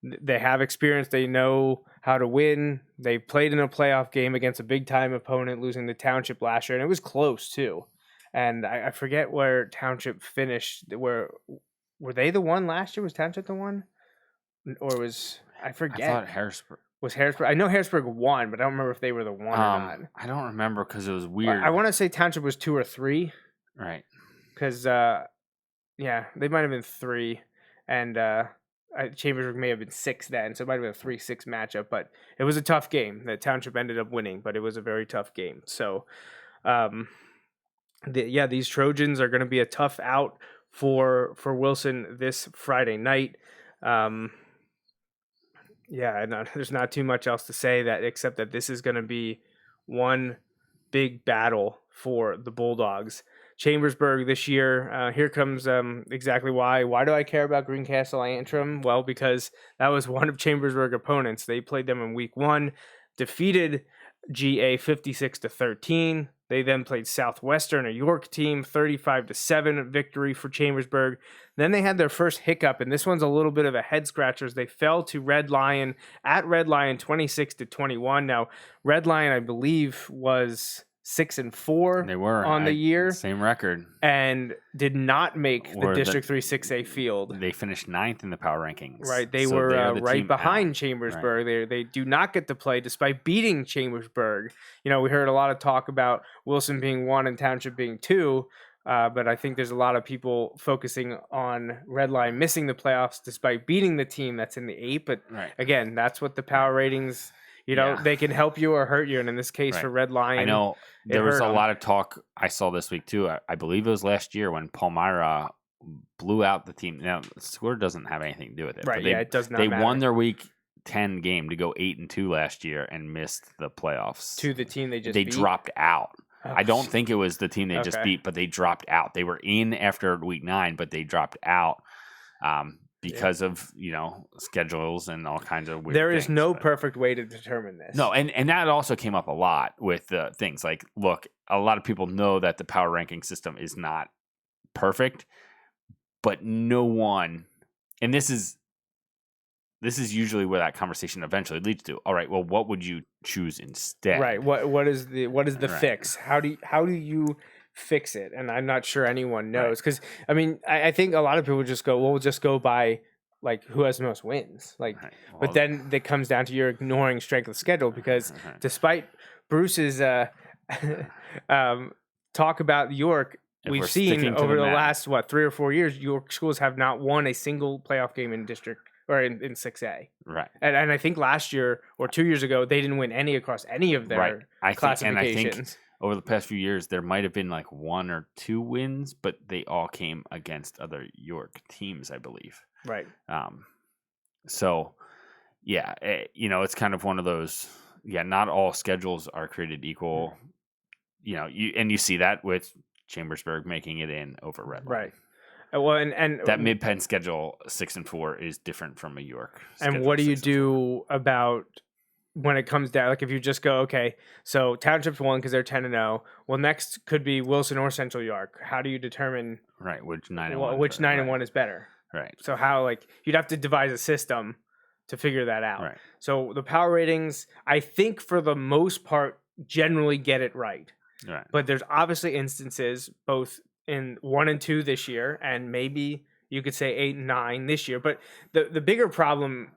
They have experience. They know how to win. They played in a playoff game against a big-time opponent, losing to Township last year, and it was close too. And I forget where Township finished. Were they the one last year? Was Township the one? Or I forget. I thought Harrisburg. Was Harrisburg? I know Harrisburg won, but I don't remember if they were the one or not. I don't remember because it was weird. I want to say Township was 2 or 3. Right. Because, they might have been 3. And Chambersburg may have been 6 then. So it might have been a 3-6 matchup. But it was a tough game. The Township ended up winning, but it was a very tough game. So, these Trojans are going to be a tough out for Wilson this Friday night. There's not too much else to say except that this is going to be one big battle for the Bulldogs. Chambersburg this year, here comes exactly why. Why do I care about Greencastle Antrim? Well, because that was one of Chambersburg opponents. They played them in week 1, defeated GA 56-13. They then played Southwestern, a York team, 35-7 victory for Chambersburg. Then they had their first hiccup, and this one's a little bit of a head scratcher as they fell to Red Lion at Red Lion 26-21. Now, Red Lion, I believe, was 6-4. They were on the year, same record, and did not make the District 3 6A field. They finished 9th in the power rankings. Right, they were right behind Chambersburg. Right. They do not get to play despite beating Chambersburg. We heard a lot of talk about Wilson being 1 and Township being 2. But I think there's a lot of people focusing on Red Lion missing the playoffs despite beating the team that's in the 8. But again, that's what the power ratings. They can help you or hurt you. And in this case, for Red Lion, I know there was a lot of talk I saw this week too. I believe it was last year when Palmyra blew out the team. Now, the score doesn't have anything to do with it. Right, it does not They matter. won their week 10 game to go 8-2 last year and missed the playoffs. To the team they beat? Dropped out. Oh, I don't think it was the team they just beat, but they dropped out. They were in after week 9, but they dropped out. Because of schedules and all kinds of weird There is things, no perfect way to determine this. No, and that also came up a lot with things like, look, a lot of people know that the power ranking system is not perfect, but no one, and this is usually where that conversation eventually leads to. All right, well, what would you choose instead? Right. What is the fix? How do you fix it? And I'm not sure anyone knows, because I think a lot of people just go, well, we'll just go by like who has the most wins, but then it comes down to you're ignoring strength of schedule, because despite Bruce's talk about York, we've seen over the last 3 or 4 years, York schools have not won a single playoff game in district or in 6A. Right. And I think last year or 2 years ago, they didn't win any across any of their classifications. And I think over the past few years, there might have been 1 or 2 wins, but they all came against other York teams, I believe. Right. So, it's kind of one of those. Yeah, not all schedules are created equal. You see that with Chambersburg making it in over Red Lion. Right. Well, and that mid-pen schedule 6-4 is different from a York. And what do you do about when it comes down? Like if you just go, okay, so Township's 1 because they're 10-0. Well, next could be Wilson or Central York. How do you determine which 9-1? Which 9-1 is better? Right. So how you'd have to devise a system to figure that out. Right. So the power ratings, I think for the most part, generally get it right. Right. But there's obviously instances both in 1 and 2 this year, and maybe you could say 8 and 9 this year. But the bigger problem,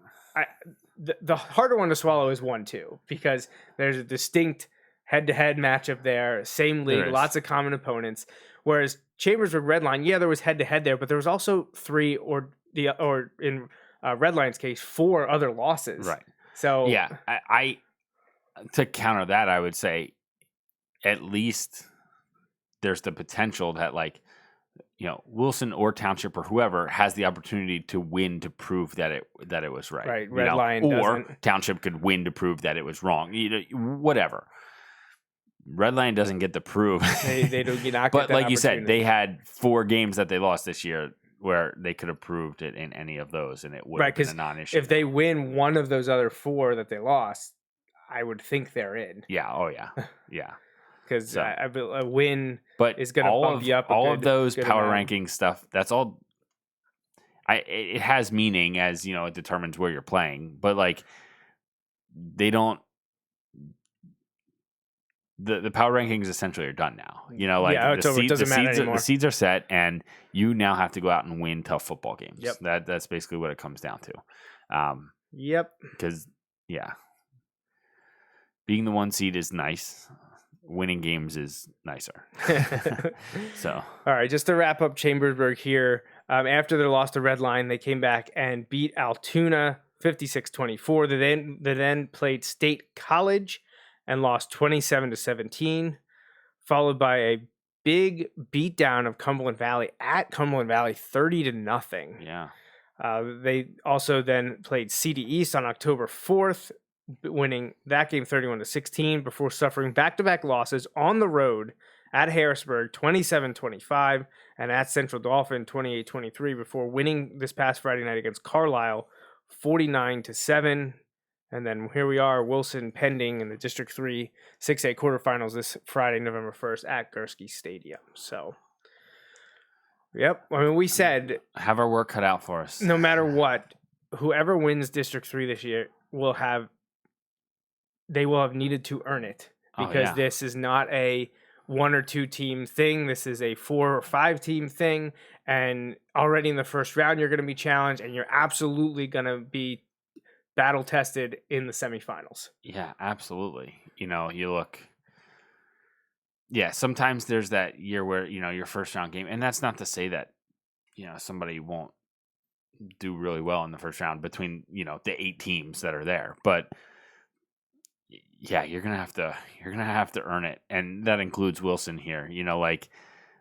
the harder one to swallow is 1-2, because there's a distinct head-to-head matchup there, same league, lots of common opponents. Whereas Chambersburg Redline, yeah, there was head to head there, but there was also 3 or in Redline's case 4 other losses. Right. So Yeah, I to counter that, I would say at least there's the potential that Wilson or Township or whoever has the opportunity to win to prove that it was right. Right. Redline or doesn't. Township could win to prove that it was wrong. Whatever. Redline doesn't get the prove. They do not. But like you said, they had 4 games that they lost this year where they could have proved it in any of those, and it would have been a non-issue. If they win one of those other 4 that they lost, I would think they're in. Yeah. Oh yeah. Yeah. Because a win is going to bump you up. All of those power ranking stuff. That's all. It has meaning as it determines where you're playing, but they don't. The power rankings essentially are done now. It's over. It doesn't matter anymore. The seeds are set, and you now have to go out and win tough football games. Yep. That's basically what it comes down to. Yep. Because being the 1 seed is nice. Winning games is nicer. So, all right, just to wrap up Chambersburg here. After their loss to Redline, they came back and beat Altoona 56-24. They then played State College and lost 27-17, followed by a big beatdown of Cumberland Valley at Cumberland Valley 30-0. Yeah. They also then played CD East on October 4th, winning that game 31-16 before suffering back-to-back losses on the road at Harrisburg 27-25 and at Central Dauphin 28-23 before winning this past Friday night against Carlisle 49-7. And then here we are, Wilson pending in the District 3 6A quarterfinals this Friday, November 1st at Gursky Stadium. So, yep. I mean, we said have our work cut out for us. No matter what, whoever wins District 3 this year will have needed to earn it because this is not a 1 or 2 team thing. This is a 4 or 5 team thing. And already in the first round, you're going to be challenged and you're absolutely going to be battle tested in the semifinals. Yeah, absolutely. You look. Yeah, sometimes there's that year where, your first round game, and that's not to say that, somebody won't do really well in the first round between, the 8 teams that are there. But yeah, you're gonna have to earn it, and that includes Wilson here.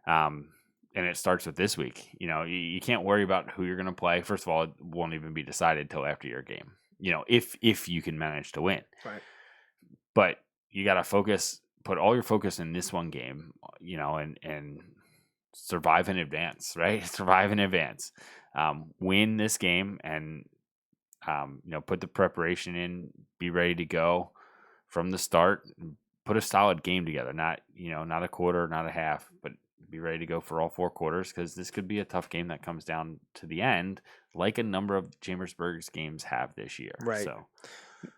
And it starts with this week. You can't worry about who you're gonna play. First of all, it won't even be decided till after your game. If you can manage to win. Right. But you got to put all your focus in this one game, and survive in advance, right? Survive in advance. Win this game and, put the preparation in, be ready to go from the start, put a solid game together, not a quarter, not a half, but be ready to go for all 4 quarters because this could be a tough game that comes down to the end, like a number of Chambersburg's games have this year. Right. So,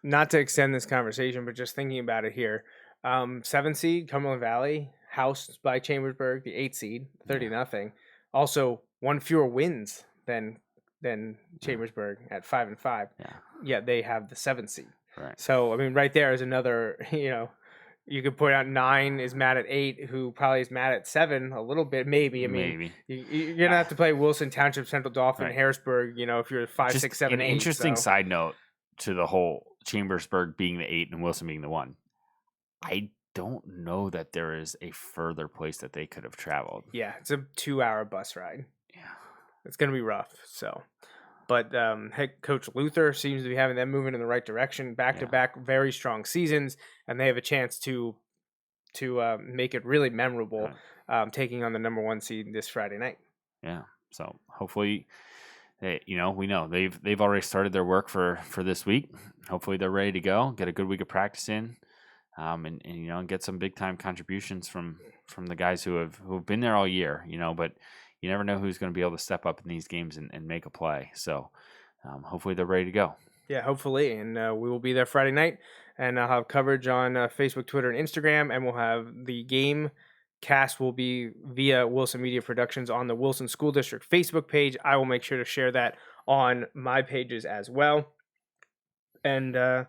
not to extend this conversation, but just thinking about it here, 7 seed Cumberland Valley, housed by Chambersburg, the 8 seed, 30-0. Also, 1 fewer wins than Chambersburg at 5-5. Yeah, they have the 7 seed. Right. So I mean, right there is another. You could point out 9 is mad at 8, who probably is mad at 7 a little bit, maybe. I mean, you're gonna have to play Wilson, Township, Central Dauphin, right. Harrisburg. If you're 5, 6, 7, 8. An interesting side note to the whole Chambersburg being the 8 and Wilson being the 1. I don't know that there is a further place that they could have traveled. Yeah, it's a 2-hour bus ride. Yeah, it's gonna be rough. So. But head coach Luther seems to be having them moving in the right direction. Back-to-back very strong seasons, and they have a chance to make it really memorable, taking on the number 1 seed this Friday night. Yeah. So hopefully, we know they've already started their work for this week. Hopefully they're ready to go, get a good week of practice in, and get some big time contributions from the guys who have been there all year. But. You never know who's going to be able to step up in these games and make a play. So hopefully they're ready to go. Yeah, hopefully. And we will be there Friday night. And I'll have coverage on Facebook, Twitter, and Instagram. And we'll have the game cast will be via Wilson Media Productions on the Wilson School District Facebook page. I will make sure to share that on my pages as well. And I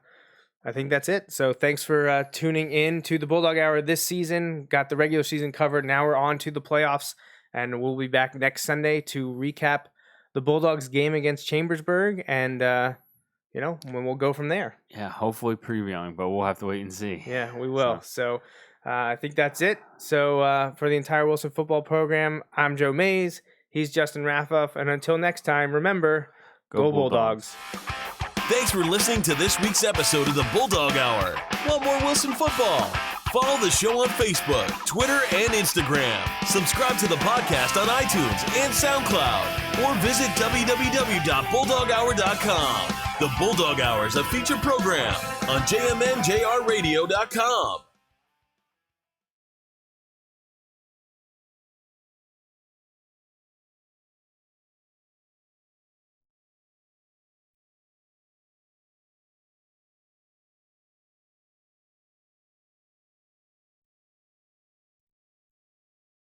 think that's it. So thanks for tuning in to the Bulldog Hour this season. Got the regular season covered. Now we're on to the playoffs. And we'll be back next Sunday to recap the Bulldogs game against Chambersburg, and when we'll go from there. Yeah, hopefully previewing, but we'll have to wait and see. Yeah, we will. So I think that's it. So for the entire Wilson football program, I'm Joe Mays. He's Justin Raffoff. And until next time, remember, go Bulldogs. Thanks for listening to this week's episode of the Bulldog Hour. Want more Wilson football? Follow the show on Facebook, Twitter, and Instagram. Subscribe to the podcast on iTunes and SoundCloud, or visit www.bulldoghour.com. The Bulldog Hour is a featured program on jmnjrradio.com.